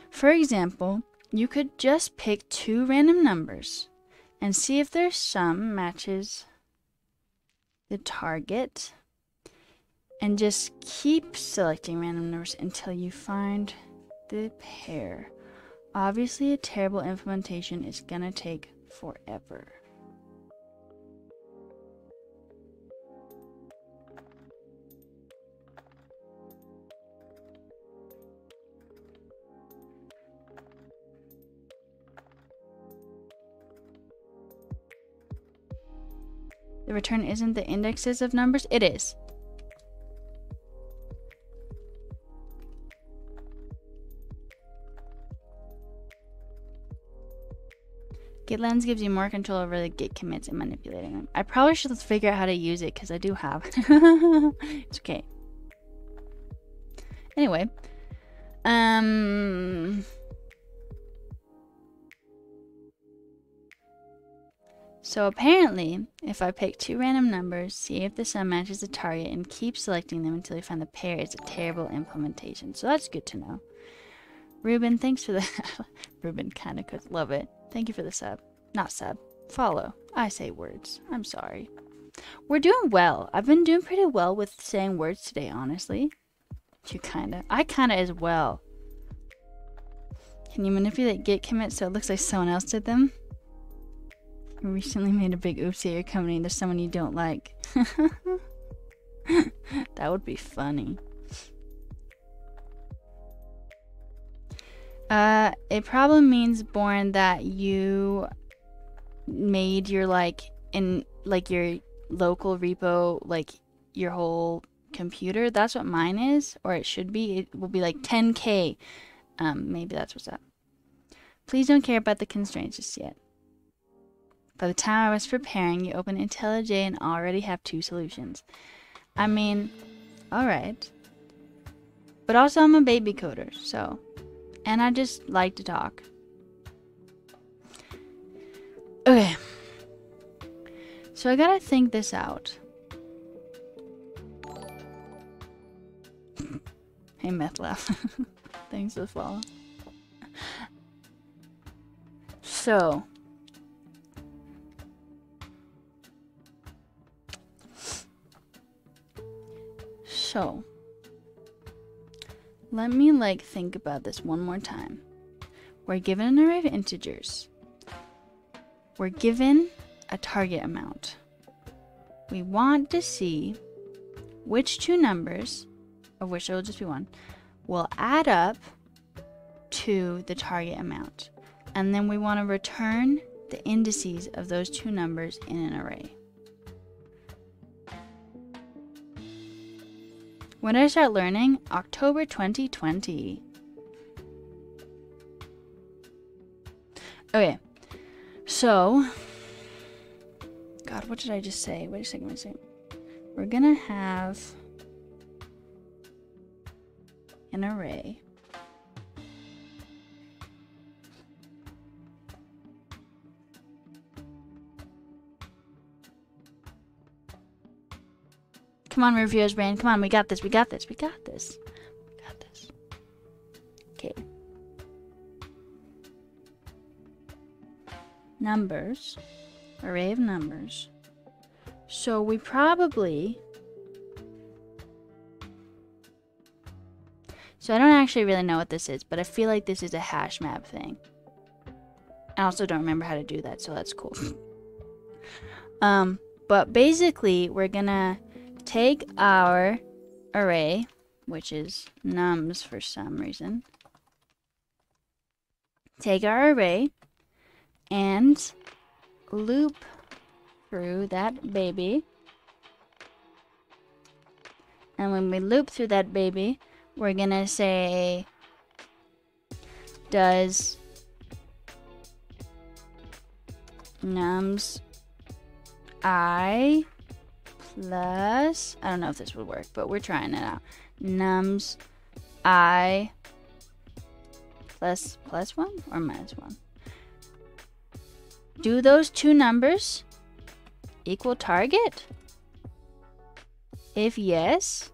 For example, you could just pick 2 random numbers and see if their sum matches the target, and just keep selecting random numbers until you find the pair. Obviously, a terrible implementation is gonna take forever. The return isn't the indexes of numbers? It is. GitLens gives you more control over the git commits and manipulating them. I probably should figure out how to use it because I do have. It's okay. Anyway. So apparently, if I pick 2 random numbers, see if the sum matches the target, and keep selecting them until you find the pair, it's a terrible implementation. So that's good to know. Ruben, thanks for the... Ruben kinda could love it. Thank you for the sub. Not sub. Follow. I say words. I'm sorry. We're doing well. I've been doing pretty well with saying words today, honestly. You kinda. I kinda as well. Can you manipulate git commits so it looks like someone else did them? You recently made a big oopsie at your company. There's someone you don't like. That would be funny. It probably means, Born, that you made your your local repo like your whole computer. That's what mine is, or it should be. It will be like 10K. Maybe that's what's up. Please don't care about the constraints just yet. By the time I was preparing, you open IntelliJ and already have 2 solutions. I mean, alright. But also I'm a baby coder, so... And I just like to talk. Okay. So I gotta think this out. Hey, Meth Laugh. Thanks for the follow. So... So, let me think about this one more time. We're given an array of integers. We're given a target amount. We want to see which 2 numbers, of which there will just be 1, will add up to the target amount. And then we want to return the indices of those 2 numbers in an array. When did I start learning? October 2020. Okay, so, God, what did I just say? Wait a second. We're gonna have an array. Come on, Rufio's brain. Come on, we got this. Okay. Numbers. Array of numbers. So we probably... So I don't actually really know what this is, but I feel like this is a hash map thing. I also don't remember how to do that, so that's cool. But basically, we're gonna take our array, which is nums for some reason. Take our array, and loop through that baby. And when we loop through that baby, we're gonna say, does nums I plus, I don't know if this would work, but we're trying it out. Nums I plus 1 or minus 1. Do those two numbers equal target? If yes,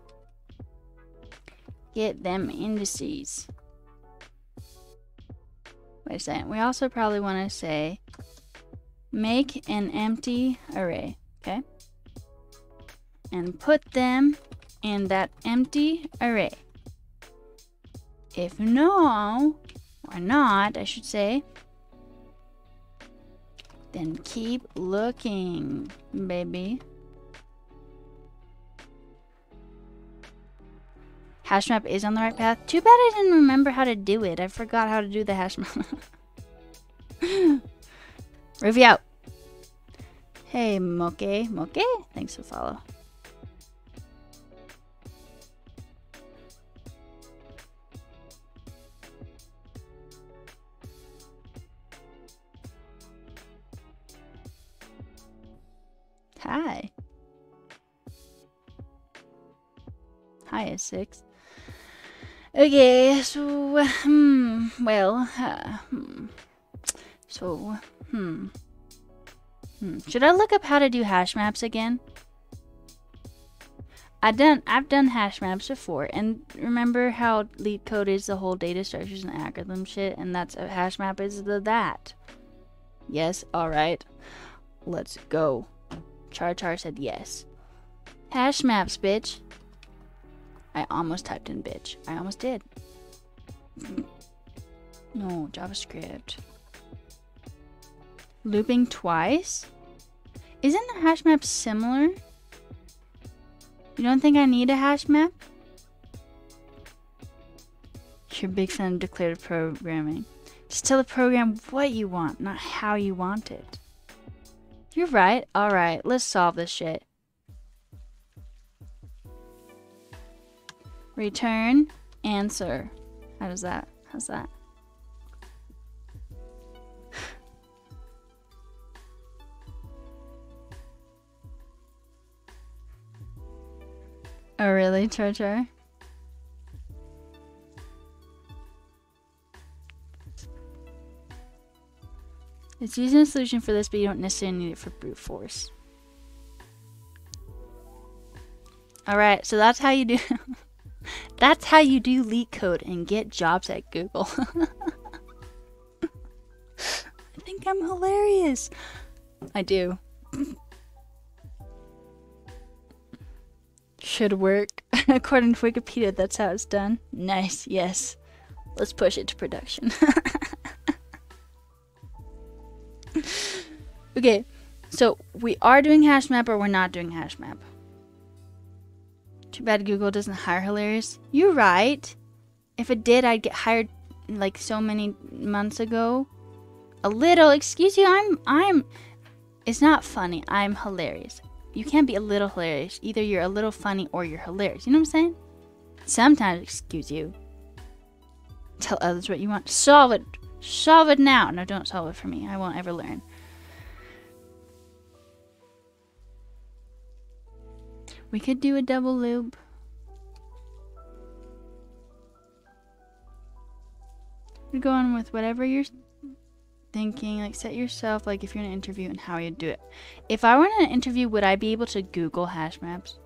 get them indices. Wait a second. We also probably want to say make an empty array, okay? And put them in that empty array. If no, or not, I should say, then keep looking, baby. Hash map is on the right path. Too bad I didn't remember how to do it. I forgot how to do the hash map. Rufio. Hey, Moke. Moke? Thanks for the follow. Hi. Hi, S6. Okay, so, should I look up how to do hash maps again? I've done hash maps before, and remember how LeetCode is the whole data structures and algorithm shit, and that's a hash map is that. Yes, alright. Let's go. Char said yes. Hash maps, bitch. I almost typed in bitch. I almost did. No, JavaScript. Looping twice? Isn't a hash map similar? You don't think I need a hash map? You're a big fan of declarative programming. Just tell the program what you want, not how you want it. You're right. Alright, let's solve this shit. Return answer. How's that? Oh really, Char? It's using a solution for this, but you don't necessarily need it for brute force. Alright, so that's how you do that's how you do LeetCode and get jobs at Google. I think I'm hilarious. I do. Should work. According to Wikipedia, that's how it's done. Nice, yes. Let's push it to production. Okay, so we are doing hash map or we're not doing hash map. Too bad Google doesn't hire hilarious. You're right. If it did, I'd get hired like so many months ago. A little, excuse you, I'm it's not funny. I'm hilarious. You can't be a little hilarious. Either you're a little funny or you're hilarious. You know what I'm saying? Sometimes, excuse you. Tell others what you want. Solve it. Solve it now. No, don't solve it for me. I won't ever learn. We could do a double loop. You're going with whatever you're thinking. Like, set yourself, like, if you're in an interview and how you'd do it. If I were in an interview, would I be able to Google hash maps?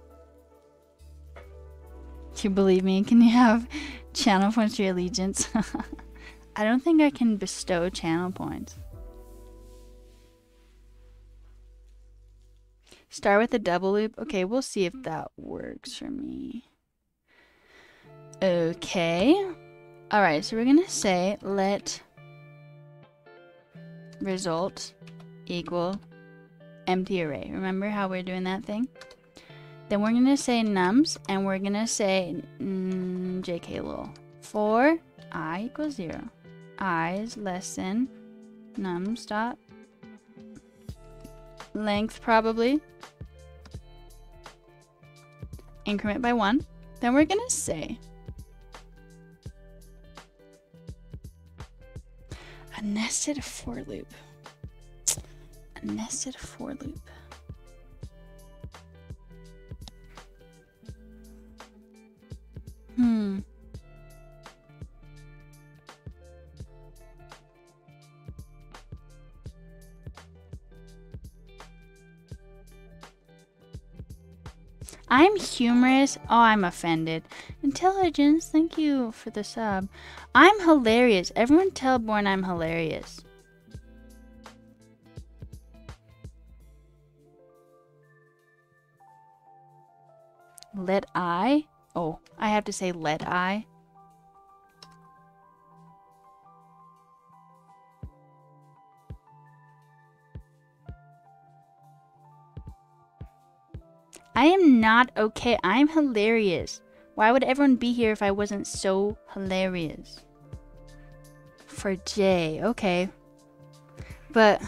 Do you believe me? Can you have channel points for your allegiance? I don't think I can bestow channel points. Start with a double loop. Okay, we'll see if that works for me. Okay. Alright, so we're going to say let result equal empty array. Remember how we're doing that thing? Then we're going to say nums, and we're going to say jk lol. For I equals 0. I is less than nums dot length probably. Increment by 1. Then we're gonna say a nested for loop. A nested for loop. I'm humorous. Oh, I'm offended. Intelligence, thank you for the sub. I'm hilarious. Everyone tell Born I'm hilarious. Let I? Oh, I have to say let I. I am not okay. I'm hilarious. Why would everyone be here if I wasn't so hilarious? For J, okay. But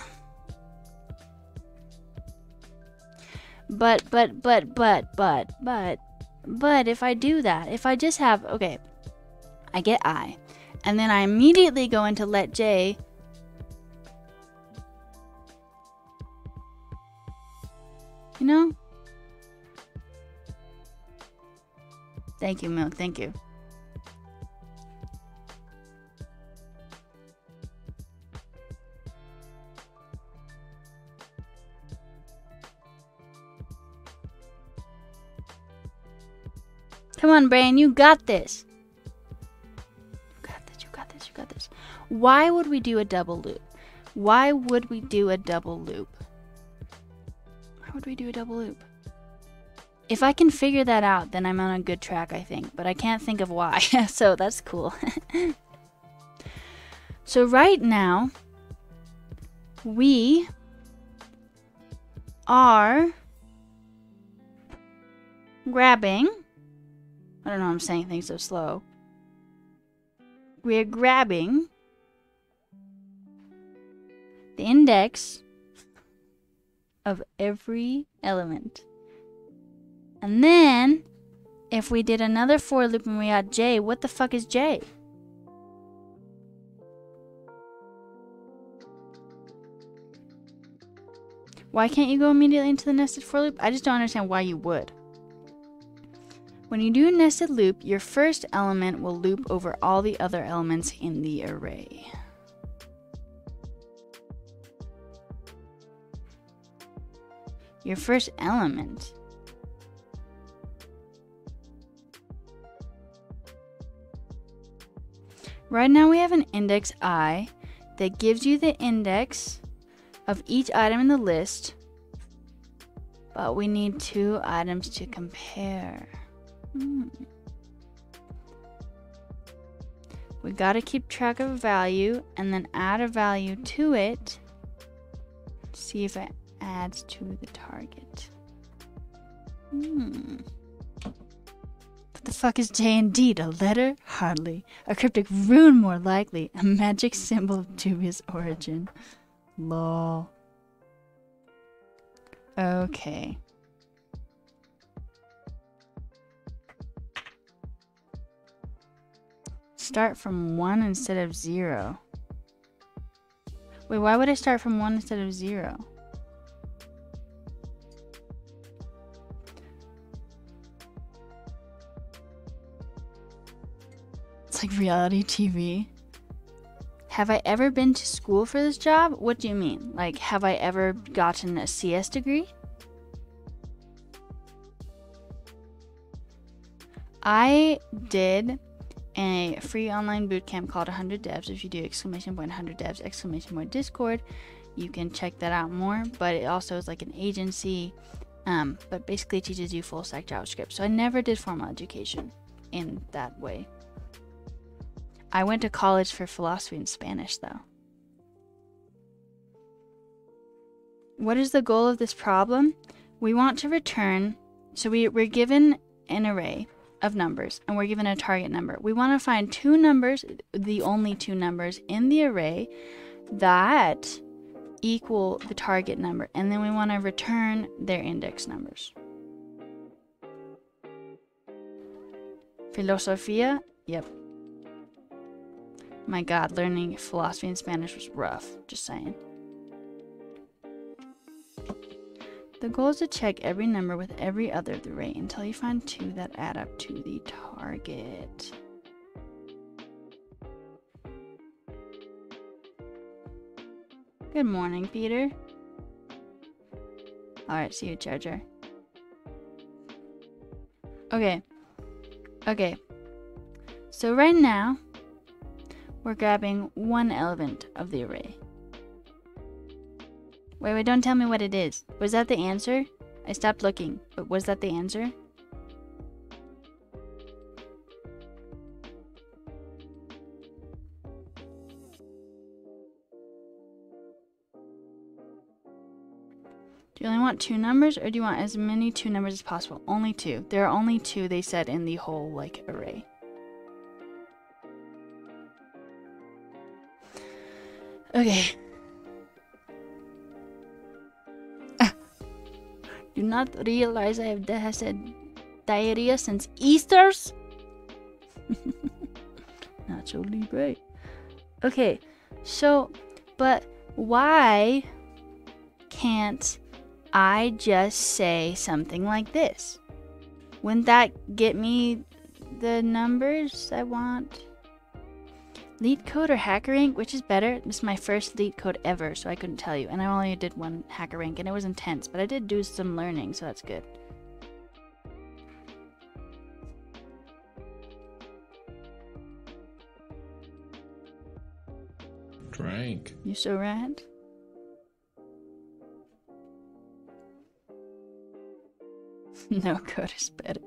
if I do that, if I just have, okay, I get I, and then I immediately go into let J, you know? Thank you, Milk, thank you. Come on, brain, you got this. You got this, you got this, you got this. Why would we do a double loop? Why would we do a double loop? Why would we do a double loop? If I can figure that out, then I'm on a good track, I think. But I can't think of why, so that's cool. So right now, we are grabbing... I don't know, I'm saying things so slow. We're grabbing the index of every element. And then, if we did another for loop and we got J, what the fuck is J? Why can't you go immediately into the nested for loop? I just don't understand why you would. When you do a nested loop, your first element will loop over all the other elements in the array. Your first element. Right now we have an index I that gives you the index of each item in the list, but we need 2 items to compare. We gotta keep track of a value and then add a value to it. See if it adds to the target. What the fuck is J indeed? A letter? Hardly. A cryptic rune? More likely. A magic symbol of dubious origin. Lol. Okay. Start from 1 instead of 0. Wait, why would I start from 1 instead of 0? It's like reality TV. Have I ever been to school for this job? What do you mean? Like, have I ever gotten a CS degree? I did a free online bootcamp called 100 Devs. If you do ! 100 Devs ! Discord, you can check that out more. But it also is like an agency, but basically teaches you full stack JavaScript. So I never did formal education in that way. I went to college for philosophy and Spanish though. What is the goal of this problem? We want to return, so we're given an array of numbers and we're given a target number. We want to find 2 numbers, the only 2 numbers in the array that equal the target number, and then we want to return their index numbers. Filosofía? Yep. My God, learning philosophy in Spanish was rough. Just saying. The goal is to check every number with every other of the array until you find 2 that add up to the target. Good morning, Peter. Alright, see you, Charger. Okay. Okay. So right now, we're grabbing one element of the array. Wait, don't tell me what it is. Was that the answer? I stopped looking, but was that the answer? Do you only want 2 numbers, or do you want as many 2 numbers as possible? Only 2. There are only 2, they said, in the whole, like, array. Okay. Do not realize I have had diarrhea since Easter's? Nacho Libre. Okay, so, but why can't I just say something like this? Wouldn't that get me the numbers I want? LeetCode or HackerRank, which is better? This is my first LeetCode ever, so I couldn't tell you. And I only did one HackerRank, and it was intense, but I did do some learning, so that's good. Drank. You so rad? No code is better.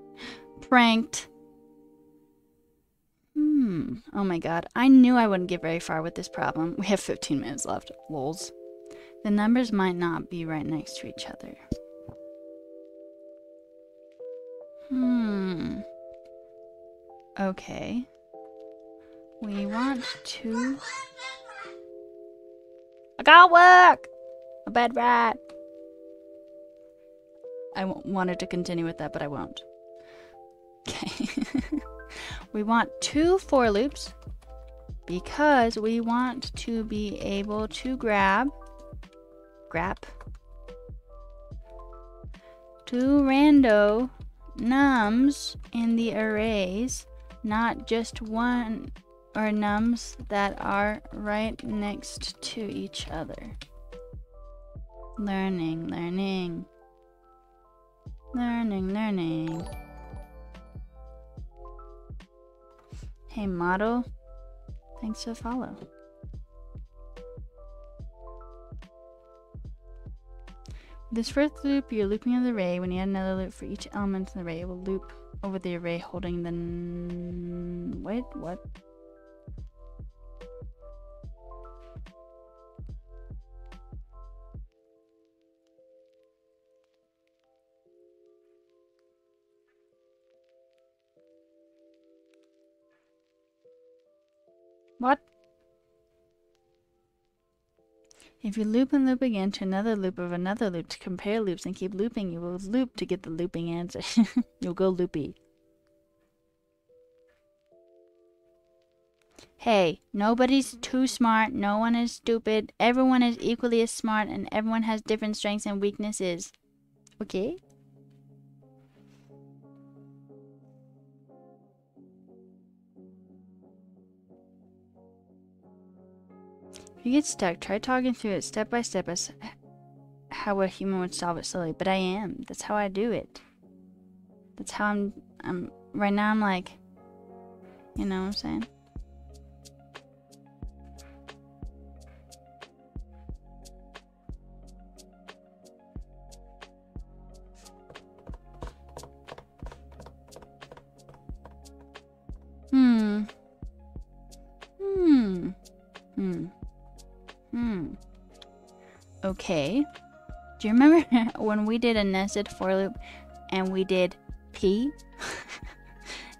Pranked. Oh my god. I knew I wouldn't get very far with this problem. We have 15 minutes left. Lols. The numbers might not be right next to each other. Okay. We want to... I got work! A bad rat. I wanted to continue with that, but I won't. Okay. We want 2 for loops because we want to be able to grab 2 rando nums in the arrays, not just one, or nums that are right next to each other. Learning, learning. Learning, learning. Hey, model. Thanks for the follow. This first loop, you're looping in the array. When you add another loop for each element in the array, it will loop over the array holding the... Wait, what? What? If you loop and loop again to another loop of another loop to compare loops and keep looping, you will loop to get the looping answer. You'll go loopy. Hey, nobody's too smart, no one is stupid, everyone is equally as smart, and everyone has different strengths and weaknesses. Okay? If you get stuck, try talking through it step by step as how a human would solve it slowly. But I am. That's how I do it. That's how I'm right now I'm like, you know what I'm saying? Okay. Do you remember when we did a nested for loop and we did P?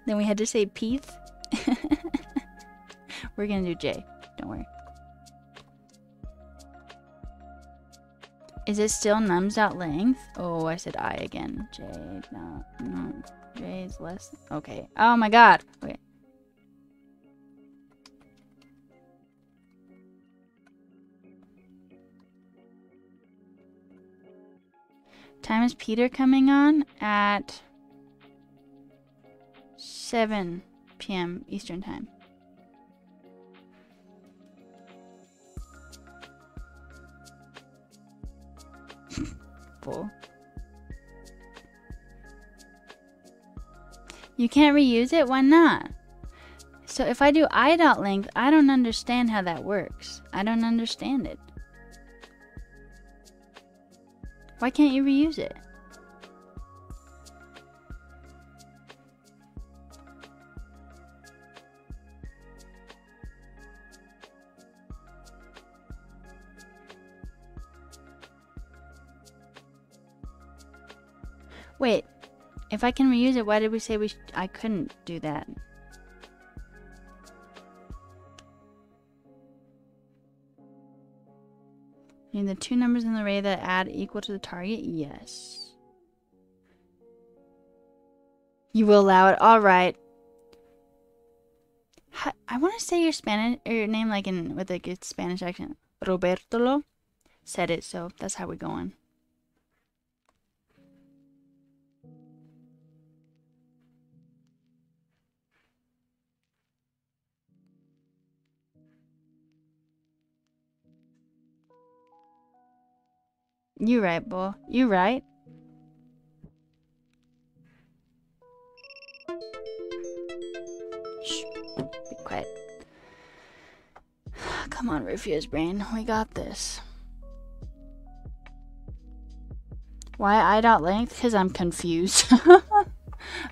Then we had to say Peeth. We're gonna do J. Don't worry. Is it still nums.length? Oh, I said I again. J, no, J is less. Okay. Oh my god. Okay. Time is Peter coming on at 7 p.m. Eastern Time. Bull. You can't reuse it? Why not? So if I do I.length, I don't understand how that works. I don't understand it. Why can't you reuse it? Wait, if I can reuse it, why did we say I couldn't do that? Need the two numbers in the array that add equal to the target? Yes. You will allow it. All right. I want to say your Spanish or your name like with a good Spanish accent. Roberto said it, so that's how we're going. You right, boy. You right. Shh. Be quiet. Come on, Rufio's brain. We got this. Why I.length? Because I'm confused.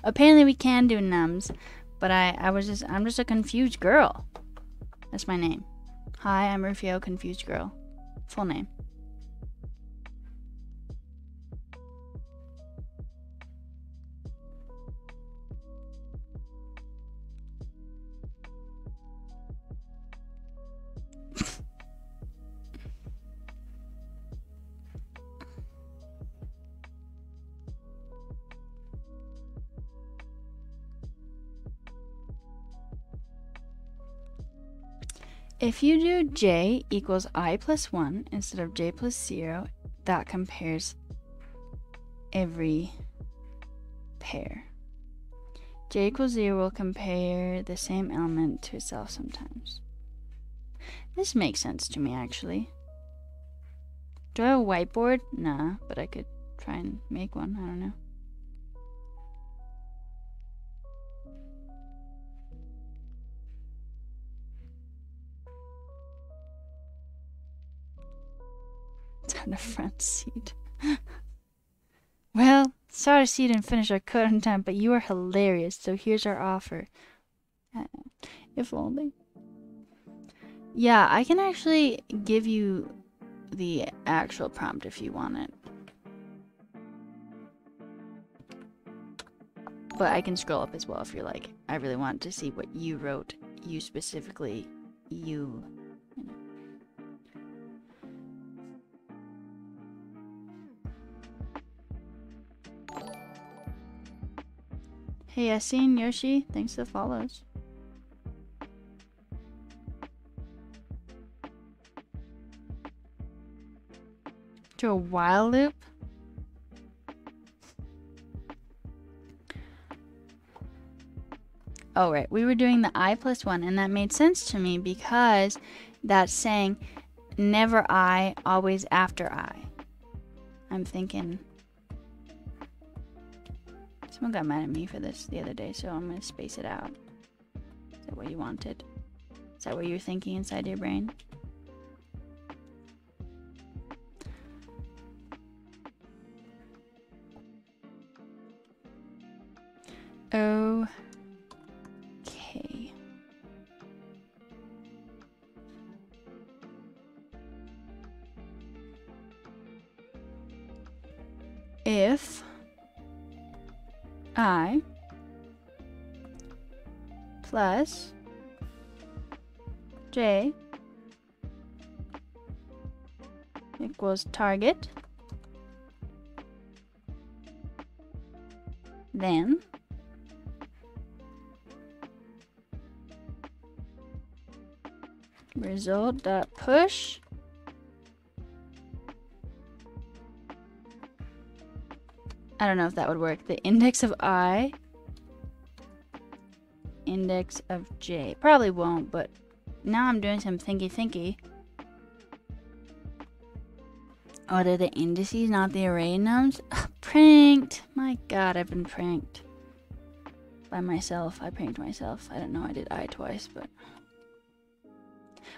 Apparently we can do nums, but I'm just a confused girl. That's my name. Hi, I'm Rufio, confused girl. Full name. If you do j equals I plus 1 instead of j plus 0, that compares every pair. J equals 0 will compare the same element to itself sometimes. This makes sense to me, actually. Do I have a whiteboard? Nah, but I could try and make one. I don't know. On the front seat. Well, sorry to see you didn't finish our code on time, but you are hilarious, so here's our offer. If only. Yeah, I can actually give you the actual prompt if you want it. But I can scroll up as well if you're like, I really want to see what you wrote. You specifically, you know. Hey Yasin, Yoshi, thanks for the follows. To a while loop? Oh right, we were doing the I plus 1 and that made sense to me because that's saying never I, always after I. I'm thinking... Someone got mad at me for this the other day, so I'm going to space it out. Is that what you wanted? Is that what you were thinking inside your brain? Okay. If I plus j equals target then result.push I don't know if that would work. The index of I, index of J. Probably won't, but now I'm doing some thinky. Oh, they're the indices, not the array nums? Ugh, pranked! My god, I've been pranked. By myself. I pranked myself. I don't know, I did I twice, but...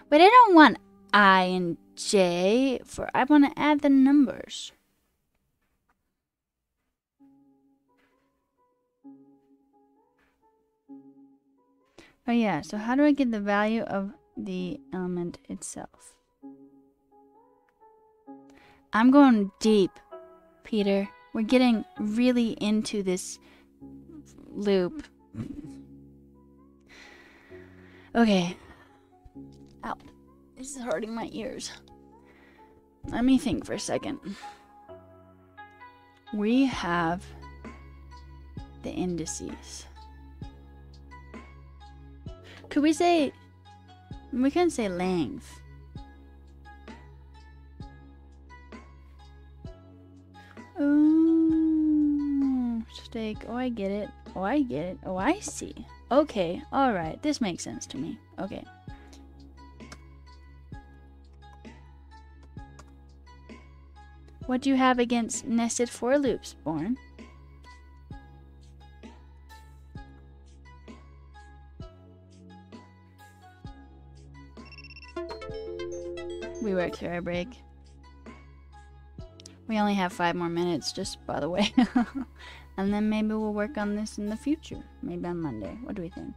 Wait, I don't want I and J, for I want to add the numbers. Oh yeah, so how do I get the value of the element itself? I'm going deep, Peter. We're getting really into this loop. Okay. Ow. This is hurting my ears. Let me think for a second. We have the indices. Could we say... We can say length. Oh, steak. Oh, I get it. Oh, I get it. Oh, I see. Okay. Alright. This makes sense to me. Okay. What do you have against nested for loops, Born? We worked through our break. We only have 5 more minutes, just by the way. And then maybe we'll work on this in the future. Maybe on Monday. What do we think?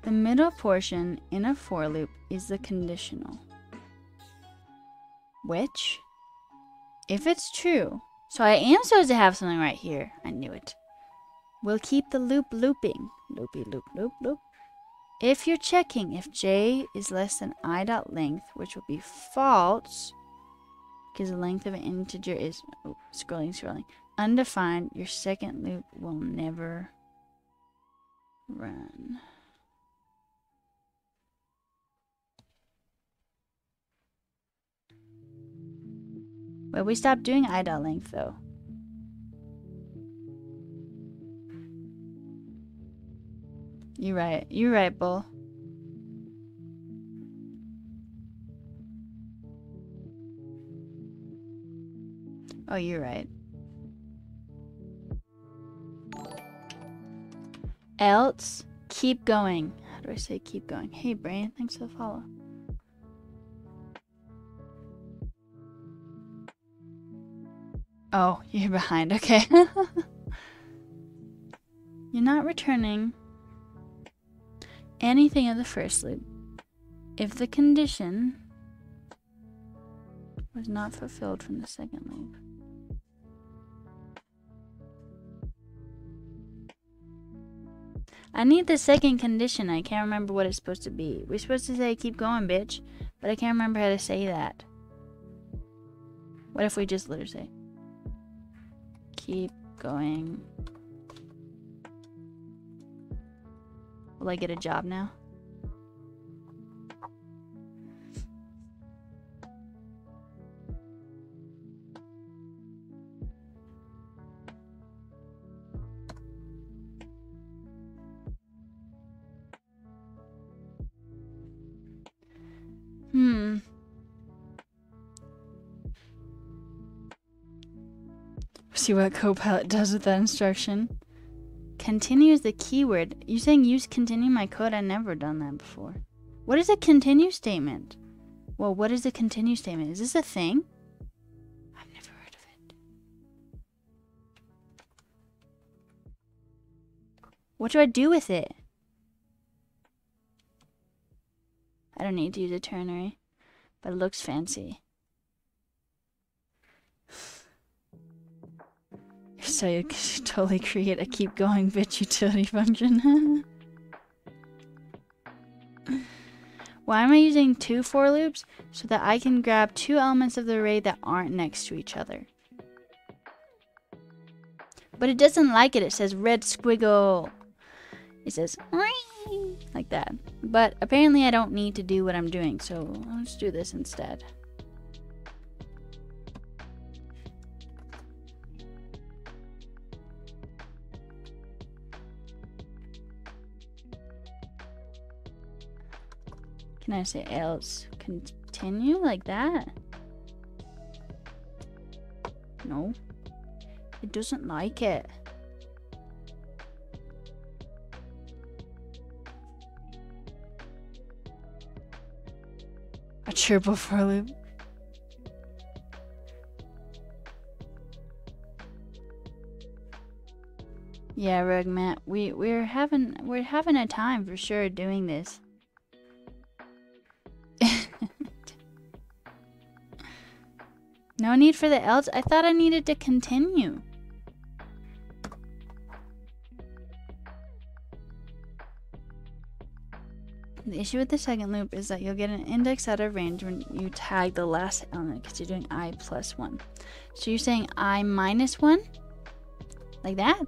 The middle portion in a for loop is the conditional. Which, if it's true, so I am supposed to have something right here. I knew it. We'll keep the loop looping. Loopy loop loop loop. If you're checking if j is less than I.length, which will be false, because the length of an integer is, scrolling, undefined, your second loop will never run. Well, we stopped doing I.length though. You're right, Bull. Oh, you're right. Else, keep going. How do I say keep going? Hey, Brain, thanks for the follow. Oh, you're behind. Okay. You're not returning anything in the first loop if the condition was not fulfilled from the second loop. I need the second condition. I can't remember what it's supposed to be. We're supposed to say keep going, bitch, but I can't remember how to say that. What if we just literally say keep going? Will I get a job now? See what Copilot does with that instruction. Continue is the keyword. You saying use continue my code? I've never done that before. What is a continue statement? Well, what is a continue statement? Is this a thing? I've never heard of it. What do I do with it? I don't need to use a ternary, but it looks fancy. So you could totally create a keep going bitch utility function. Why am I using 2 for loops? So that I can grab 2 elements of the array that aren't next to each other. But it doesn't like it. It says red squiggle. It says like that. But apparently I don't need to do what I'm doing, so let's do this instead. Can I say else continue like that? No. It doesn't like it. A triple for loop. Yeah, Rugmat, we're having a time for sure doing this. No need for the else? I thought I needed to continue. The issue with the second loop is that you'll get an index out of range when you tag the last element because you're doing I plus 1. So you're saying I minus 1? Like that?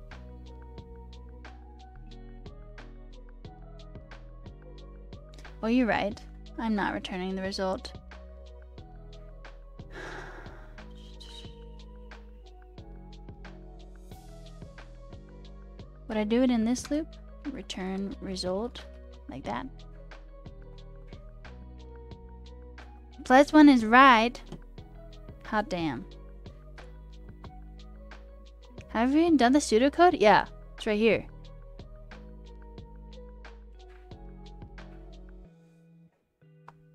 Well, you're right. I'm not returning the result. Would I do it in this loop? Return result like that. Plus 1 is right. Hot damn. Have you done the pseudocode? Yeah, it's right here.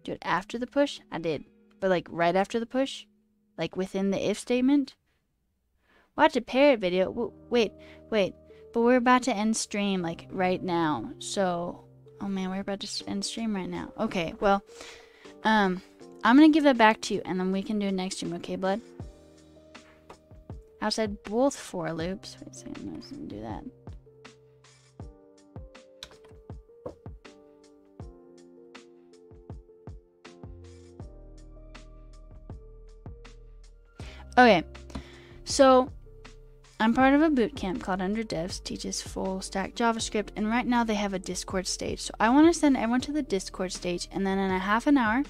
Do it after the push? I did. But like right after the push? Like within the if statement? Watch a parrot video. Wait. But we're about to end stream like right now. So, oh man, we're about to end stream right now. Okay, well, I'm gonna give that back to you and then we can do it next stream, okay, bud? Outside both for loops. Wait a second, let's do that. Okay, so I'm part of a bootcamp called Under Devs, teaches full stack JavaScript, and right now they have a Discord stage. So I want to send everyone to the Discord stage, and then in a half an hour,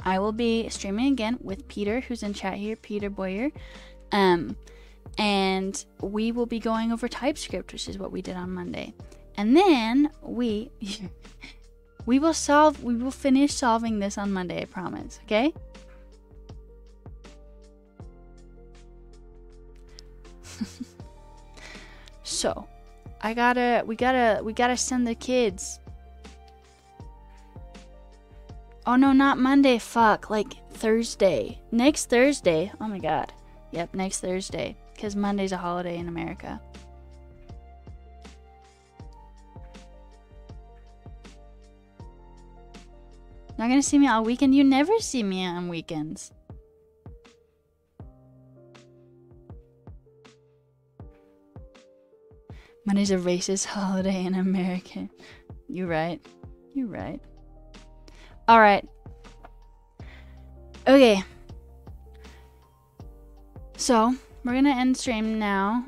I will be streaming again with Peter, who's in chat here, Peter Boyer, and we will be going over TypeScript, which is what we did on Monday, and then we will finish solving this on Monday, I promise. Okay. So, we gotta send the kids. Oh no, not Monday, fuck, like Thursday. Next Thursday. Oh my god. Yep, next Thursday. Because Monday's a holiday in America. Not gonna see me all weekend? You never see me on weekends. Monday's a racist holiday in America. You're right. You're right. Alright. Okay. So, we're gonna end stream now.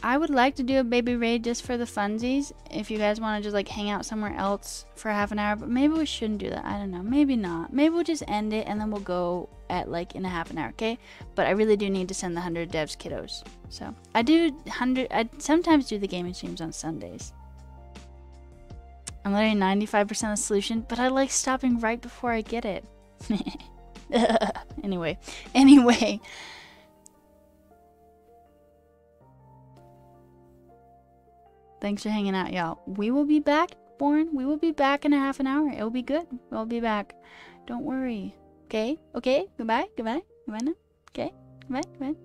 I would like to do a baby raid just for the funsies. If you guys want to just like hang out somewhere else for half an hour. But maybe we shouldn't do that. I don't know. Maybe not. Maybe we'll just end it and then we'll go at like in a half an hour, okay? But I really do need to send the 100 devs kiddos. So I sometimes do the gaming streams on Sundays. I'm literally 95% of the solution, but I like stopping right before I get it. Anyway. Thanks for hanging out, y'all. We will be back, Born. We will be back in a half an hour. It'll be good. We'll be back. Don't worry. Okay? Okay? Goodbye? Goodbye? Goodbye now? Okay? Goodbye? Goodbye?